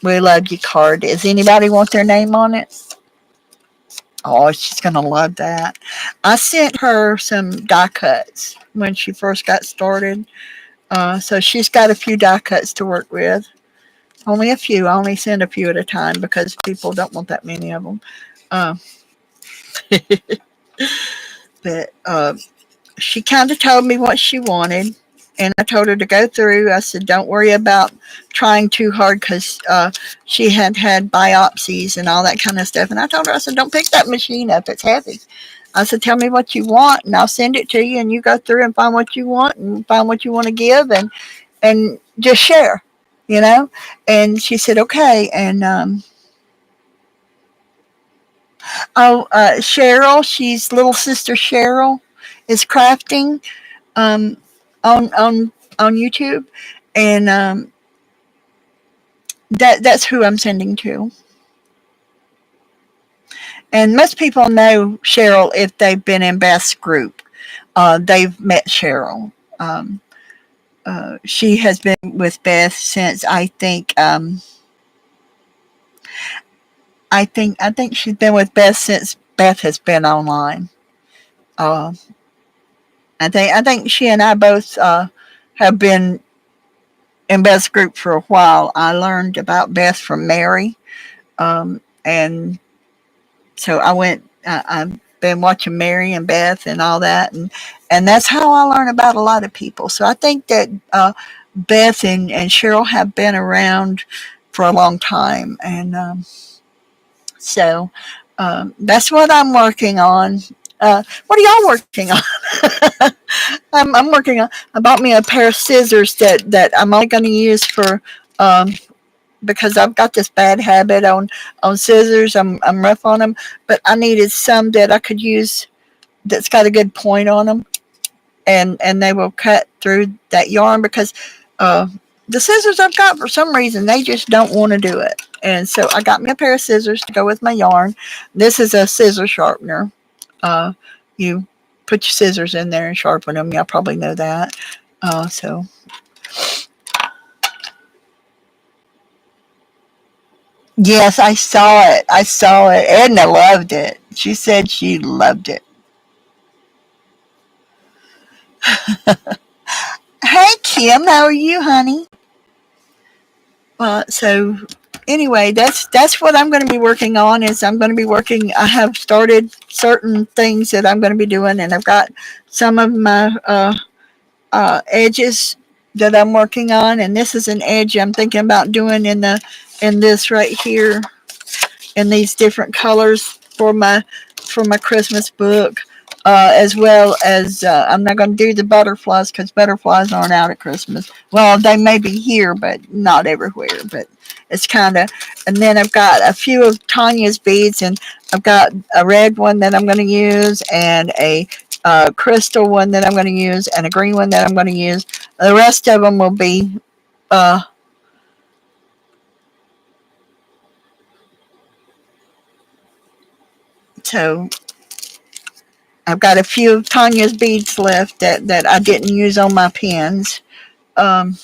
"We Love You" card. Does anybody want their name on it? Oh, she's going to love that. I sent her some die cuts when she first got started. So she's got a few die cuts to work with. Only a few. I only send a few at a time because people don't want that many of them. Uh, but she kind of told me what she wanted. And I told her to go through. I said, don't worry about trying too hard because she had biopsies and all that kind of stuff. And I told her, I said, don't pick that machine up. It's heavy. I said, tell me what you want and I'll send it to you. And you go through and find what you want and find what you want to give and just share, you know? And she said, okay. And, Cheryl, she's little sister Cheryl, is crafting um, on YouTube. And that's who I'm sending to. And most people know Cheryl if they've been in Beth's group. They've met Cheryl. She has been with Beth since I think she's been with Beth since Beth has been online. Uh, I think she and I both have been in Beth's group for a while. I learned about Beth from Mary, and so I went. I've been watching Mary and Beth and all that, and that's how I learn about a lot of people. So I think that Beth and Cheryl have been around for a long time, and so that's what I'm working on. What are y'all working on? I'm working on. I bought me a pair of scissors that I'm only going to use for because I've got this bad habit on scissors. I'm rough on them, but I needed some that I could use that's got a good point on them, and they will cut through that yarn because uh, the scissors I've got for some reason they just don't want to do it. And so I got me a pair of scissors to go with my yarn. This is a scissor sharpener. Uh, you put your scissors in there and sharpen them. Y'all probably know that. So Yes, I saw it. I saw it. Edna loved it. She said she loved it. Hey, Kim, how are you, honey? So anyway, that's what I'm going to be working on. Is I'm going to be working. I have started certain things that I'm going to be doing, and I've got some of my edges that I'm working on, and this is an edge I'm thinking about doing in this right here in these different colors for my Christmas book, as well as I'm not going to do the butterflies because butterflies aren't out at Christmas. Well, they may be here, but not everywhere. But it's kind of, and then I've got a few of Tanya's beads, and I've got a red one that I'm going to use, and a crystal one that I'm going to use, and a green one that I'm going to use. The rest of them will be. Uh, so I've got a few of Tanya's beads left that I didn't use on my pins. Um,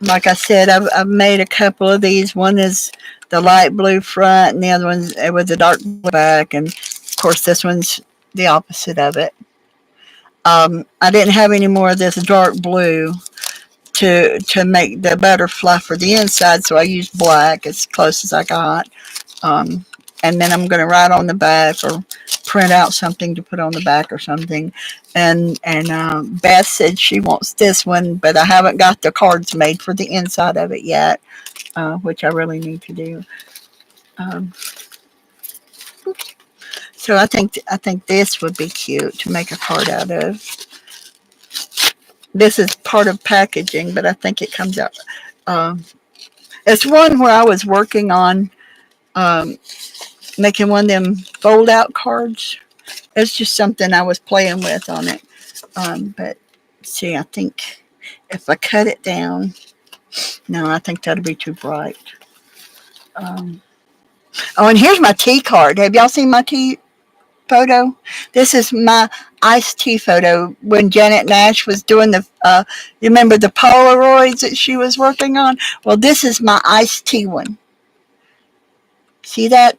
like I said, I've made a couple of these. One is the light blue front, and the other one's with the dark blue back. And of course, this one's the opposite of it. I didn't have any more of this dark blue to make the butterfly for the inside, so I used black as close as I got. Um, and then I'm going to write on the back or print out something to put on the back or something. And Beth said she wants this one, but I haven't got the cards made for the inside of it yet, which I really need to do. Um, so I think this would be cute to make a card out of. This is part of packaging, but I think it comes out. Um, it's one where I was working on um, making one of them fold out cards. It's just something I was playing with on it. But see, I think if I cut it down, no, I think that'll be too bright. Um, oh, and here's my tea card. Have y'all seen my tea photo? This is my iced tea photo when Janet Nash was doing you remember the Polaroids that she was working on? Well, this is my iced tea one. See that?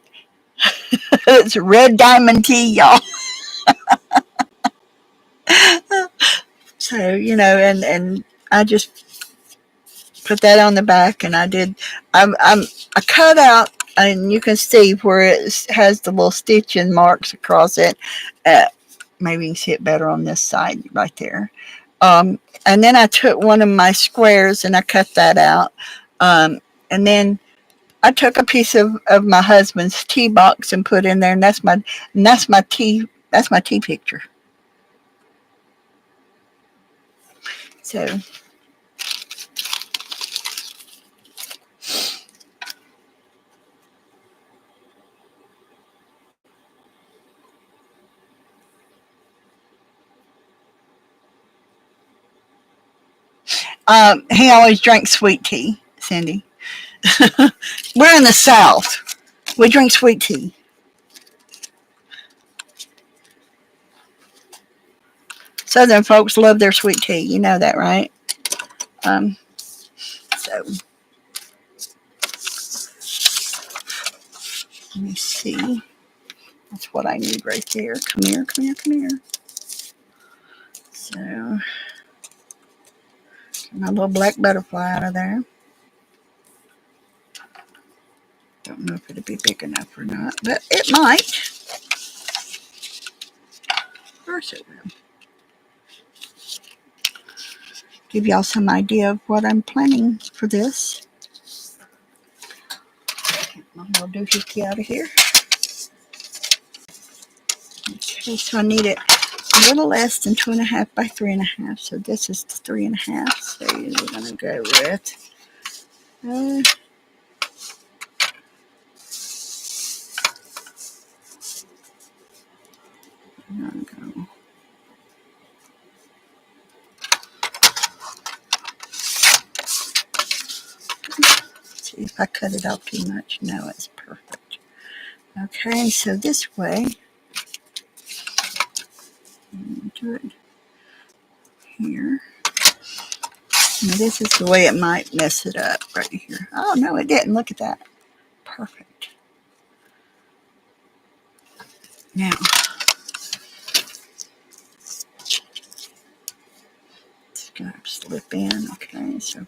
It's red diamond tea, y'all. So, and I just put that on the back, and I cut out, and you can see where it has the little stitching marks across it. Uh, Maybe you can see it better on this side right there. And then I took one of my squares and I cut that out. And then I took a piece of my husband's tea box and put in there, and that's my tea picture. So he always drank sweet tea, Cindy. We're in the South. We drink sweet tea. Southern folks love their sweet tea. You know that, right? Um, so let me see. That's what I need right there. Come here, come here, come here. So my little black butterfly out of there. Don't know if it'll be big enough or not, but it might. Of course it will. Give y'all some idea of what I'm planning for this. Get my little doohickey out of here. Okay, so I need it a little less than 2.5 by 3.5. So this is the 3.5. So we're gonna go with. Uh, I'm gonna go. See if I cut it off too much. No, it's perfect. Okay, so this way, do it here. Now this is the way it might mess it up right here. Oh, no, it didn't. Look at that. Perfect. Now, it's going to slip in. Okay, so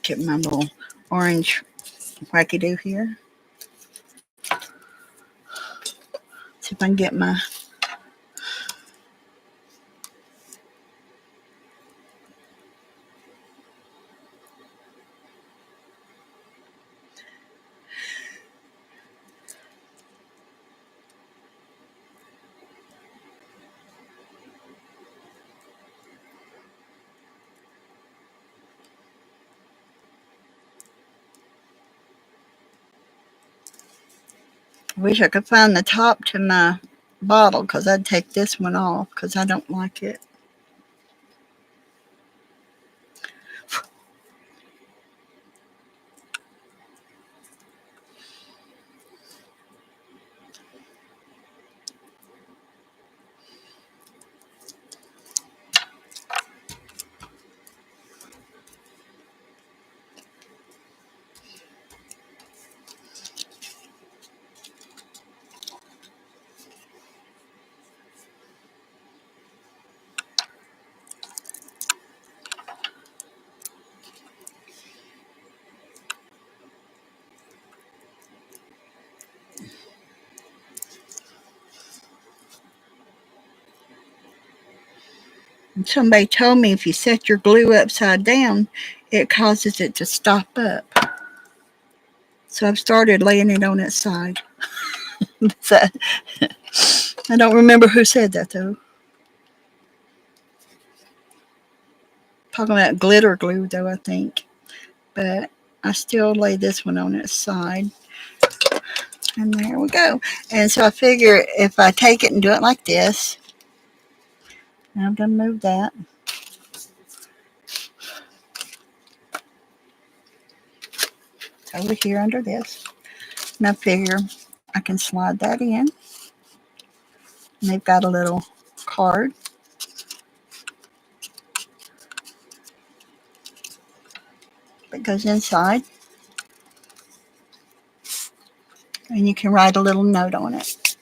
get my little orange wacky-do here. See if I can get my I wish I could find the top to my bottle because I'd take this one off because I don't like it. And somebody told me if you set your glue upside down, it causes it to stop up. So I've started laying it on its side. So, I don't remember who said that though. Talking about glitter glue though, I think. But I still lay this one on its side. And there we go. And so I figure if I take it and do it like this, now I'm going to move that. It's over here under this. And I figure I can slide that in. And they've got a little card. That goes inside. And you can write a little note on it.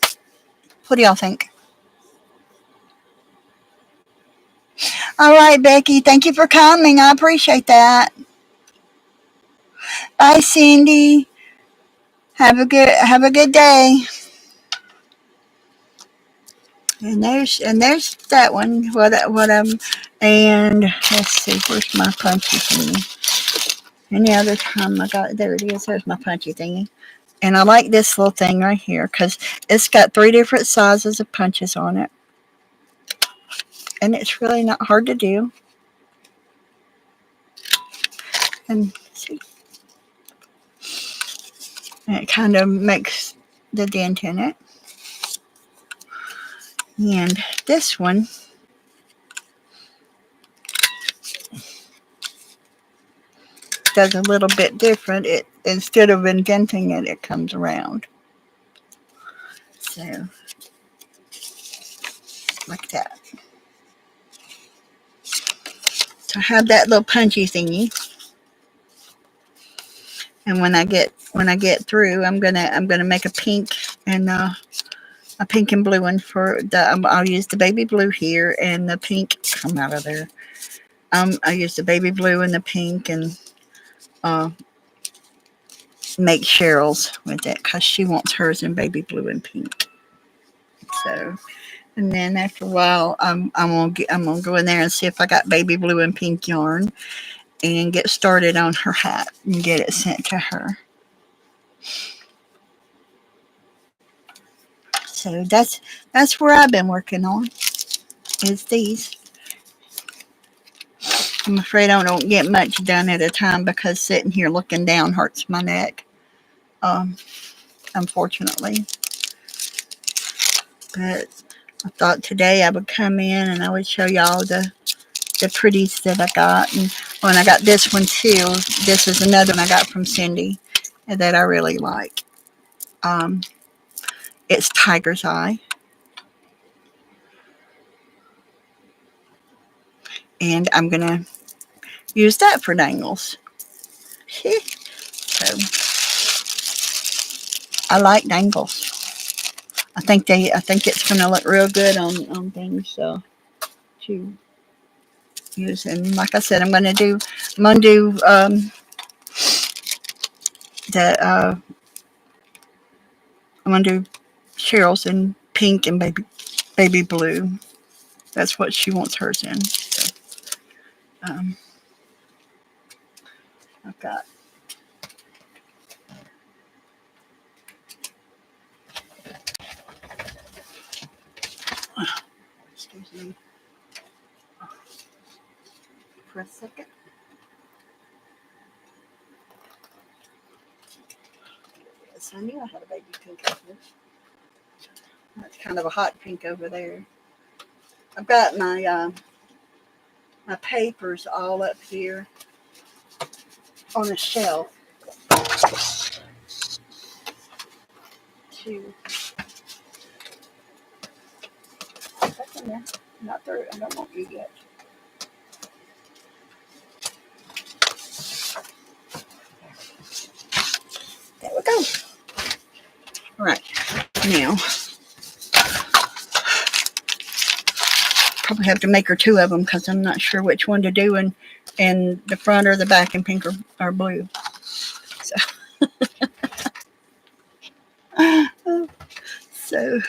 What do y'all think? All right, Becky. Thank you for coming. I appreciate that. Bye, Cindy. Have a good day. And there's that one. And let's see, where's my punchy thingy? Any other time I got there it is. There's my punchy thingy. And I like this little thing right here because it's got 3 different sizes of punches on it. And it's really not hard to do. And see, and it kind of makes the dent in it. And this one does a little bit different. It instead of indenting it, it comes around. So like that. So I have that little punchy thingy. And when I get through, I'm gonna make a pink and a pink and blue one for the. I'll use the baby blue here and the pink. Come out of there. I use the baby blue and the pink and make Cheryl's with it because she wants hers in baby blue and pink. So, and then after a while, I'm gonna go in there and see if I got baby blue and pink yarn and get started on her hat and get it sent to her. So that's where I've been working on is these. I'm afraid I don't get much done at a time because sitting here looking down hurts my neck. Um, Unfortunately, but I thought today I would come in and I would show y'all the pretties that I got. And when I got this one too, this is another one I got from Cindy that I really like. It's Tiger's Eye. And I'm going to use that for dangles. So I like dangles. I think it's going to look real good on things. So to use, and like I said, I'm going to do the I'm going to do Cheryl's in pink and baby blue. That's what she wants hers in. So, um, I've got excuse me for a second. Yes, I knew I had a baby pink over there. That's kind of a hot pink over there. I've got my papers all up here on a shelf to that's in there. Not through. I don't want you yet. There we go. All right. Now, probably have to make her two of them because I'm not sure which one to do, and the front or the back in pink or blue. So, so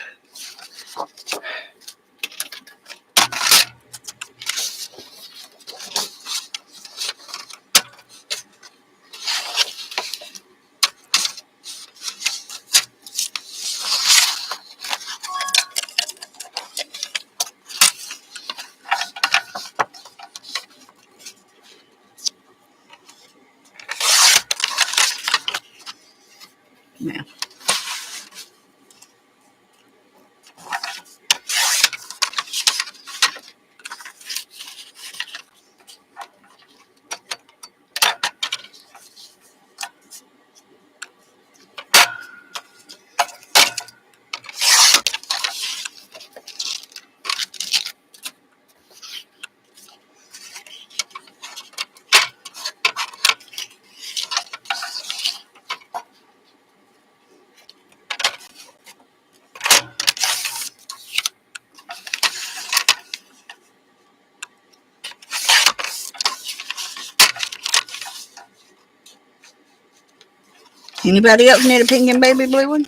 now, anybody else need a pink and baby blue one?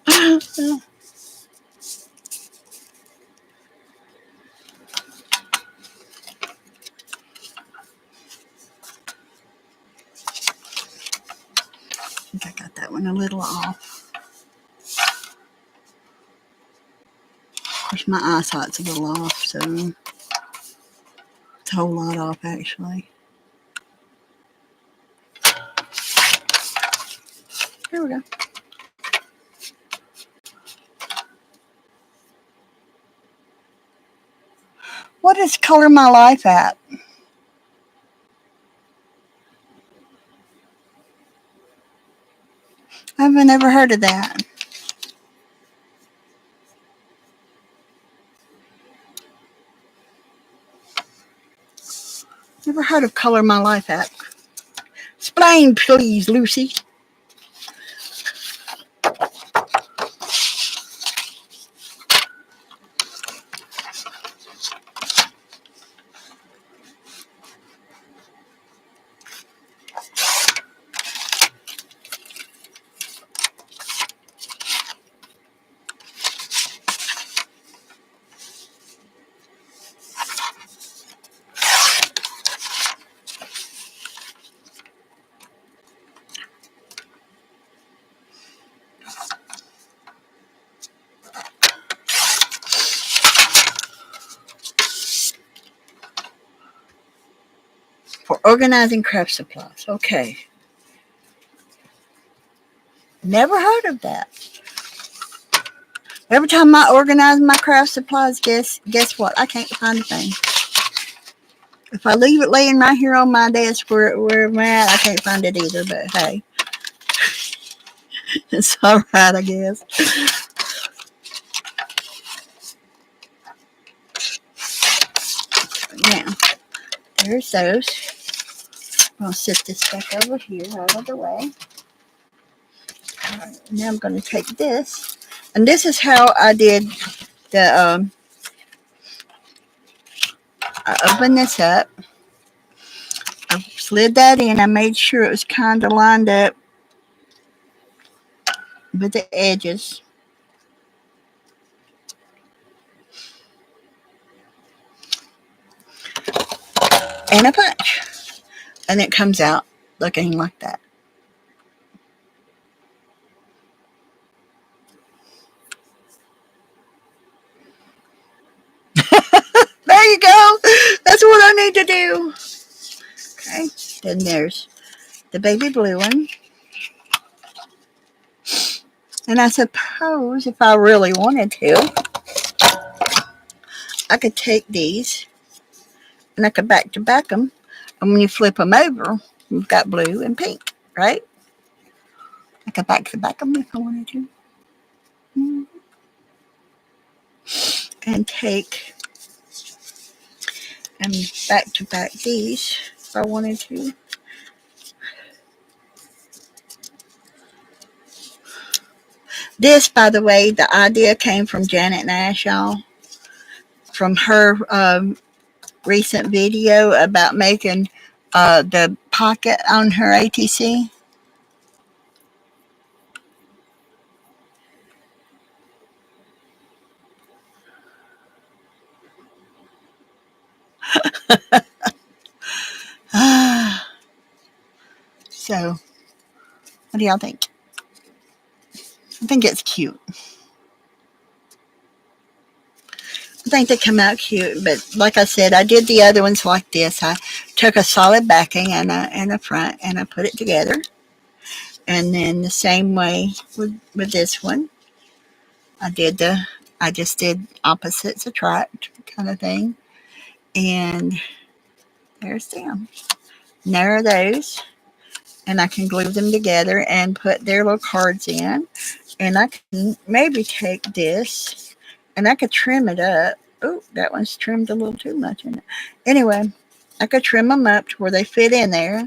I think I got that one a little off. Of course, my eyesight's a little off, so it's a whole lot off actually. Here we go. What is Color My Life at? I haven't ever heard of that. Never heard of Color My Life app. Explain, please, Lucy. For organizing craft supplies. Okay. Never heard of that. Every time I organize my craft supplies, guess what? I can't find a thing. If I leave it laying right here on my desk where I'm at, I can't find it either. But hey, it's all right, I guess. There's those. I'll set this back over here out of the way. Right, now I'm going to take this. And this is how I did the, I opened this up. I slid that in. I made sure it was kind of lined up with the edges. And a punch. And it comes out looking like that. There you go. That's what I need to do. Okay. Then there's the baby blue one. And I suppose if I really wanted to, I could take these and I could back to back them. And when you flip them over, you've got blue and pink, right? I could back to back them if I wanted to. And take and back to back these if I wanted to. This, by the way, the idea came from Janet Nash, y'all, from her recent video about making the pocket on her ATC. So, what do y'all think? I think it's cute. I think they come out cute, but like I said, I did the other ones like this. I took a solid backing and a front, and I put it together. And then the same way with this one, I did I just did opposites attract kind of thing. And there's them. And there are those. And I can glue them together and put their little cards in. And I can maybe take this and I could trim it up. Oh, that one's trimmed a little too much in it. Anyway, I could trim them up to where they fit in there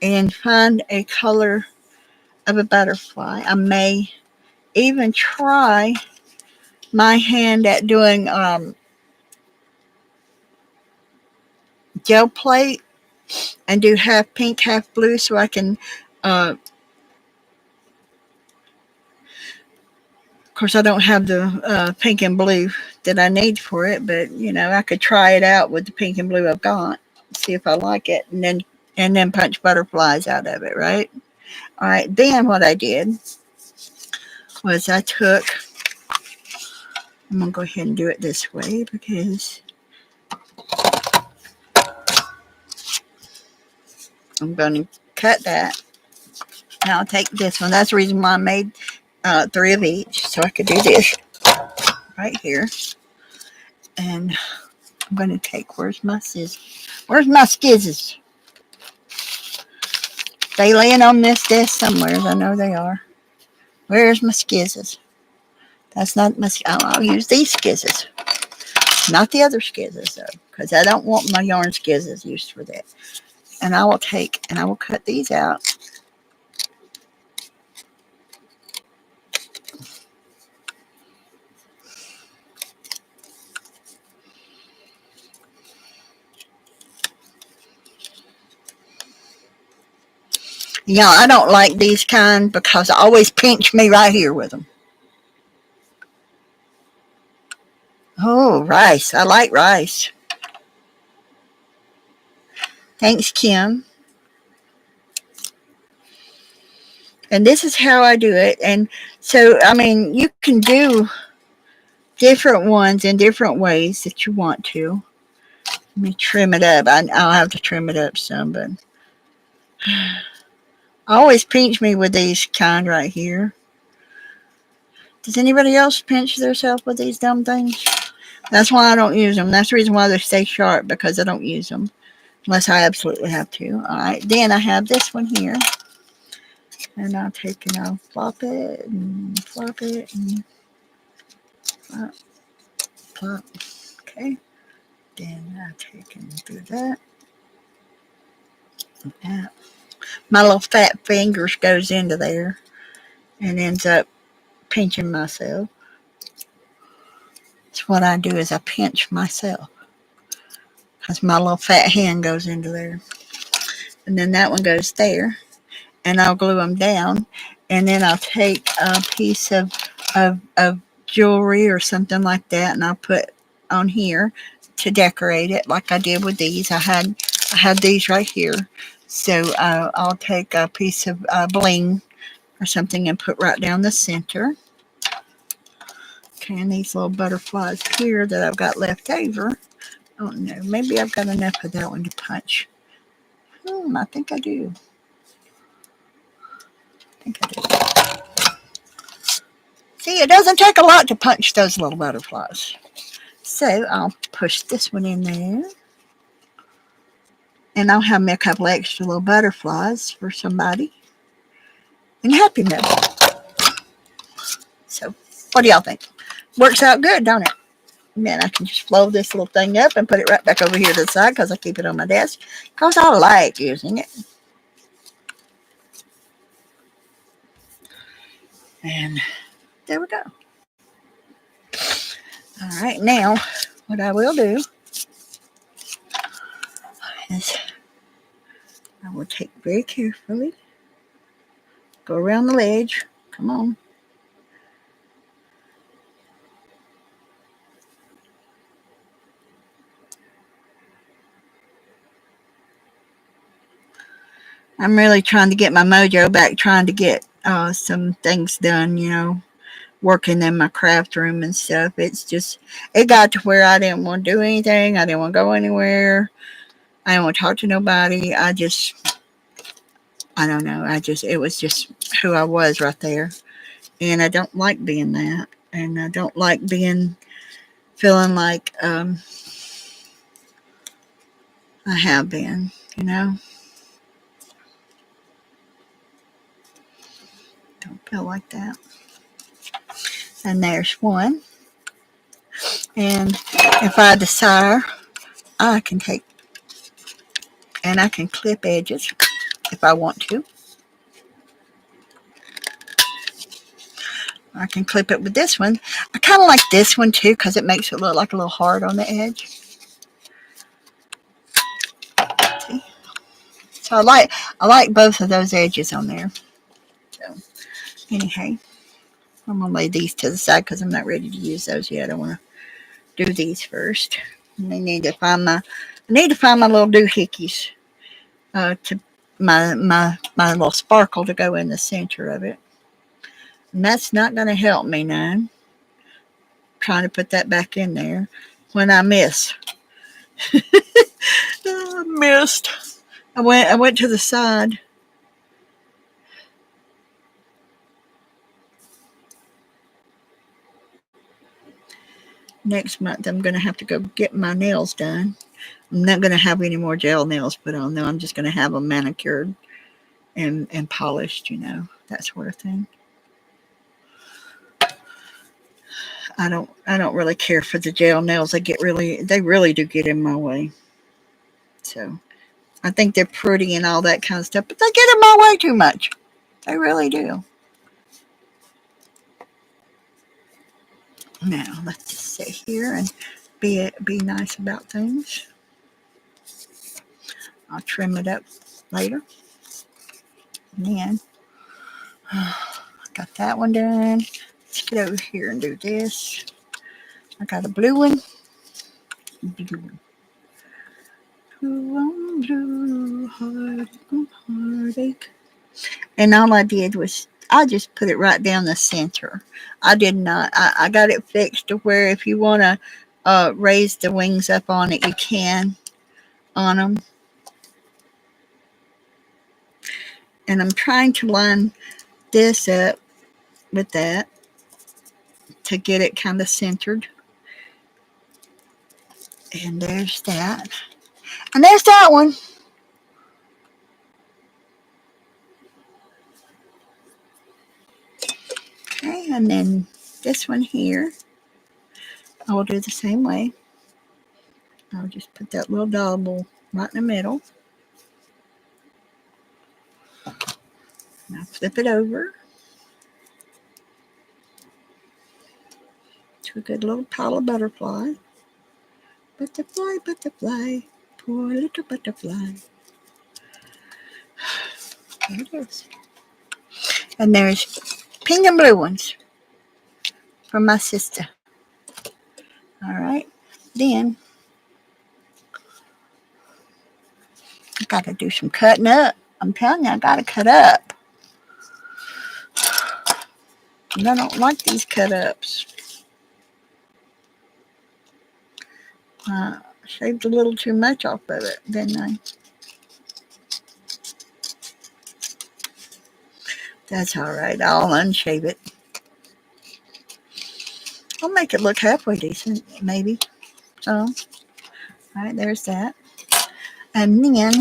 and find a color of a butterfly. I may even try my hand at doing gel plate and do half pink, half blue so I can, of course, I don't have the pink and blue that I need for it, but you know, I could try it out with the pink and blue I've got, see if I like it, and then punch butterflies out of it, right? All right, then what I did was I took, I'm going to go ahead and do it this way because I'm going to cut that. Now I'll take this one. That's the reason why I made 3 of each, so I could do this right here. And I'm going to take, where's my scissors? Where's my skizzes? They laying on this desk somewhere. I know they are. Where's my skizzes? That's not my, I'll use these skizzes. Not the other skizzes though, because I don't want my yarn skizzes used for that. And I will take, and I will cut these out. Yeah, I don't like these kind because I always pinch me right here with them. Oh, rice. I like rice. Thanks, Kim. And this is how I do it. And so, I mean, you can do different ones in different ways that you want to. Let me trim it up. I'll have to trim it up some, but I always pinch me with these kind right here. Does anybody else pinch themselves with these dumb things? That's why I don't use them. That's the reason why they stay sharp, because I don't use them unless I absolutely have to. All right, then I have this one here. And I'll take and I'll flop it and flop it and flop, flop. Okay. Then I'll take and do that. Yeah. My little fat fingers goes into there and ends up pinching myself. So what I do is I pinch myself because my little fat hand goes into there. And then that one goes there. And I'll glue them down. And then I'll take a piece of jewelry or something like that and I'll put on here to decorate it like I did with these. I had these right here. So I'll take a piece of bling or something and put right down the center. Okay, and these little butterflies here that I've got left over. I don't know. Maybe I've got enough of that one to punch. I think I do. I think I do. See, it doesn't take a lot to punch those little butterflies. So I'll push this one in there. And I'll have me a couple extra little butterflies for somebody. And happy meal. So, what do y'all think? Works out good, don't it? And then I can just blow this little thing up and put it right back over here to the side because I keep it on my desk. Because I like using it. And there we go. All right, now what I will do is I will take very carefully, go around the ledge. Come on. I'm really trying to get my mojo back, trying to get some things done, working in my craft room and stuff. It got to where I didn't want to do anything. I didn't want to go anywhere. I didn't want to talk to nobody. I don't know. It was just who I was right there. And I don't like being that. And I don't like feeling like I have been. Don't feel like that. And there's one. And if I desire, I can take and I can clip edges if I want to. I can clip it with this one. I kind of like this one too because it makes it look like a little heart on the edge. See? So I like both of those edges on there. So anyhow, I'm gonna lay these to the side because I'm not ready to use those yet. I want to do these first. And I need to find my little doohickeys to my little sparkle to go in the center of it. And that's not going to help me none. Trying to put that back in there when I miss. I missed. I went to the side. Next month I'm going to have to go get my nails done. I'm not going to have any more gel nails put on though. I'm just going to have them manicured and polished, that sort of thing. I don't really care for the gel nails. They really do get in my way. So I think they're pretty and all that kind of stuff, but they get in my way too much. They really do. Now let's just sit here and be nice about things. I'll trim it up later. And then got that one done. Let's get over here and do this. I got a blue one. Blue heartache. And all I did was I just put it right down the center. I did not. I got it fixed to where if you want to raise the wings up on it, you can on them. And I'm trying to line this up with that to get it kind of centered. And there's that. And there's that one. Okay, and then this one here, I will do the same way. I'll just put that little dowel right in the middle. Now flip it over to a good little pile of butterfly. Butterfly, butterfly, poor little butterfly. There it is. And there's pink and blue ones from my sister. All right. Then I got to do some cutting up. I'm telling you, I got to cut up. And I don't like these cut ups. Shaved a little too much off of it, didn't I? That's all right. I'll unshave it. I'll make it look halfway decent, maybe. So, all right, there's that. And then,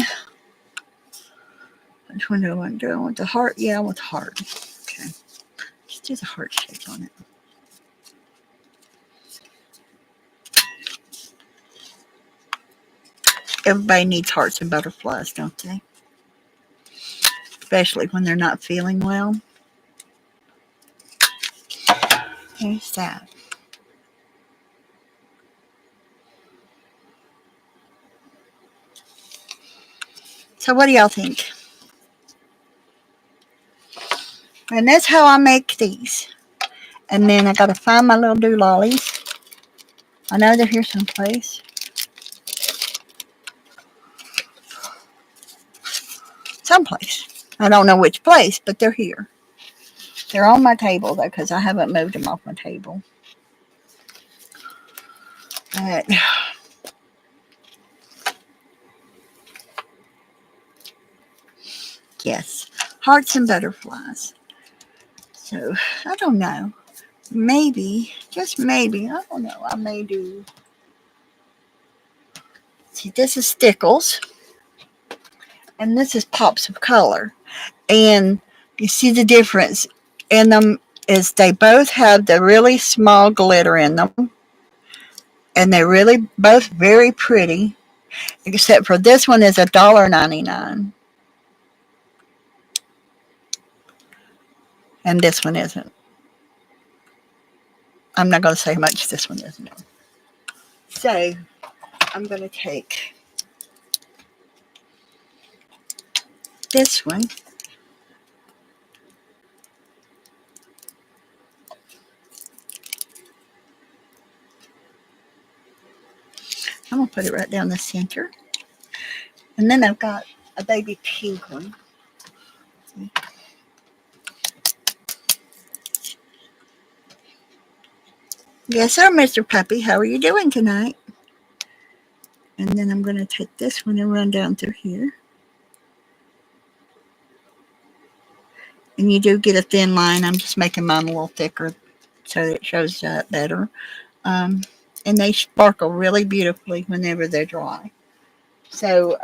which one do I want to do? I want the heart. Yeah, I want the heart. Okay. Just do the heart shape on it. Everybody needs hearts and butterflies, don't they? Especially when they're not feeling well. There's that. So what do y'all think? And that's how I make these. And then I got to find my little doolollies. I know they're here someplace. Someplace. I don't know which place, but they're here. They're on my table, though, because I haven't moved them off my table. But yes, hearts and butterflies. So, I don't know. Maybe, just maybe, I don't know. I may do. See, this is Stickles, and this is Pops of Color. And you see the difference in them is they both have the really small glitter in them. And they're really both very pretty, except for this one is $1.99. And this one isn't. I'm not going to say how much this one is. No. So I'm going to take this one. I'm going to put it right down the center. And then I've got a baby pink one. Yes, sir, Mr. Puppy. How are you doing tonight? And then I'm going to take this one and run down through here. And you do get a thin line. I'm just making mine a little thicker so that it shows up better. And they sparkle really beautifully whenever they're dry. So,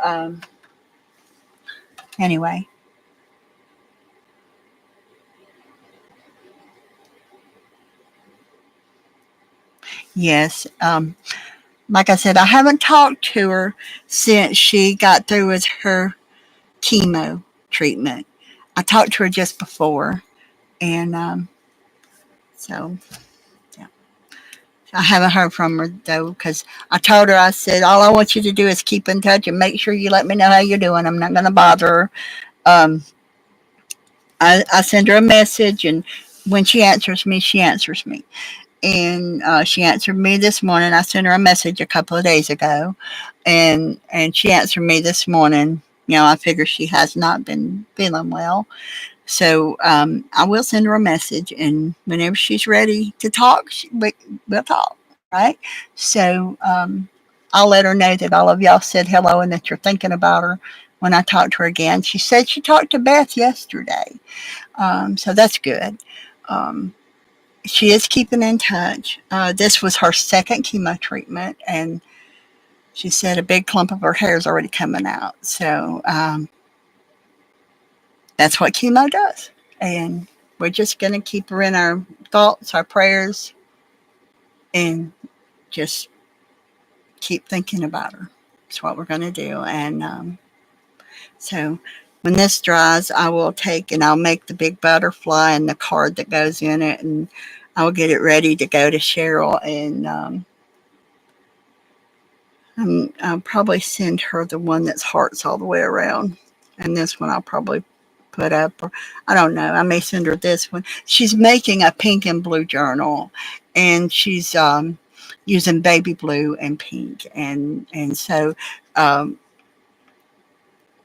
anyway. Yes. Like I said, I haven't talked to her since she got through with her chemo treatment. I talked to her just before. And so, yeah. I haven't heard from her, though, because I told her, I said, all I want you to do is keep in touch and make sure you let me know how you're doing. I'm not going to bother her. Um, I send her a message, and when she answers me, she answers me. And she answered me this morning. I sent her a message a couple of days ago, and she answered me this morning. You know, I figure she has not been feeling well, so I will send her a message, and whenever she's ready to talk, we'll talk. Right? So I'll let her know that all of y'all said hello and that you're thinking about her when I talk to her again. She said she talked to Beth yesterday, so that's good. Um, she is keeping in touch. This was her second chemo treatment, and she said a big clump of her hair is already coming out. So that's what chemo does. And we're just going to keep her in our thoughts, our prayers, and just keep thinking about her. That's what we're going to do. And so when this dries, I will take and I'll make the big butterfly and the card that goes in it, and I'll get it ready to go to Cheryl, and I'll probably send her the one that's hearts all the way around, and this one I'll probably put up, or I don't know. I may send her this one. She's making a pink and blue journal, and she's using baby blue and pink, and so um,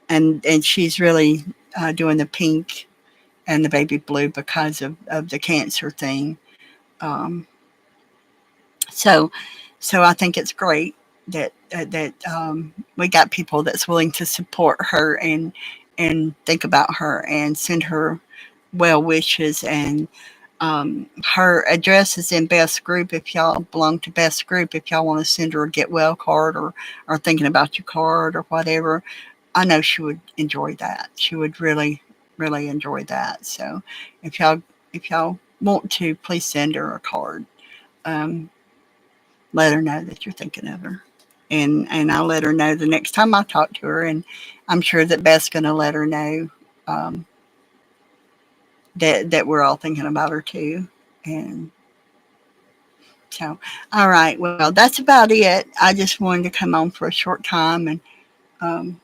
and she's really doing the pink and the baby blue because of the cancer thing. Um, so so I think it's great that we got people that's willing to support her and think about her and send her well wishes, and her address is in Best Group. If y'all belong to Best Group, if y'all want to send her a get well card, or thinking about you card or whatever, I know she would enjoy that. She would really enjoy that. So if y'all want to, please send her a card. Um, let her know that you're thinking of her. And I'll let her know the next time I talk to her, and I'm sure that Beth's going to let her know um, that we're all thinking about her too. And so, all right, well, that's about it. I just wanted to come on for a short time, and um,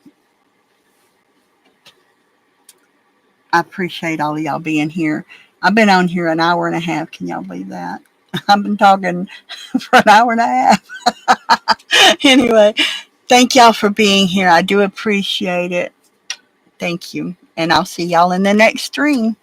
I appreciate all of y'all being here. I've been on here an hour and a half. Can y'all believe that? I've been talking for an hour and a half. Anyway, thank y'all for being here. I do appreciate it. Thank you. And I'll see y'all in the next stream.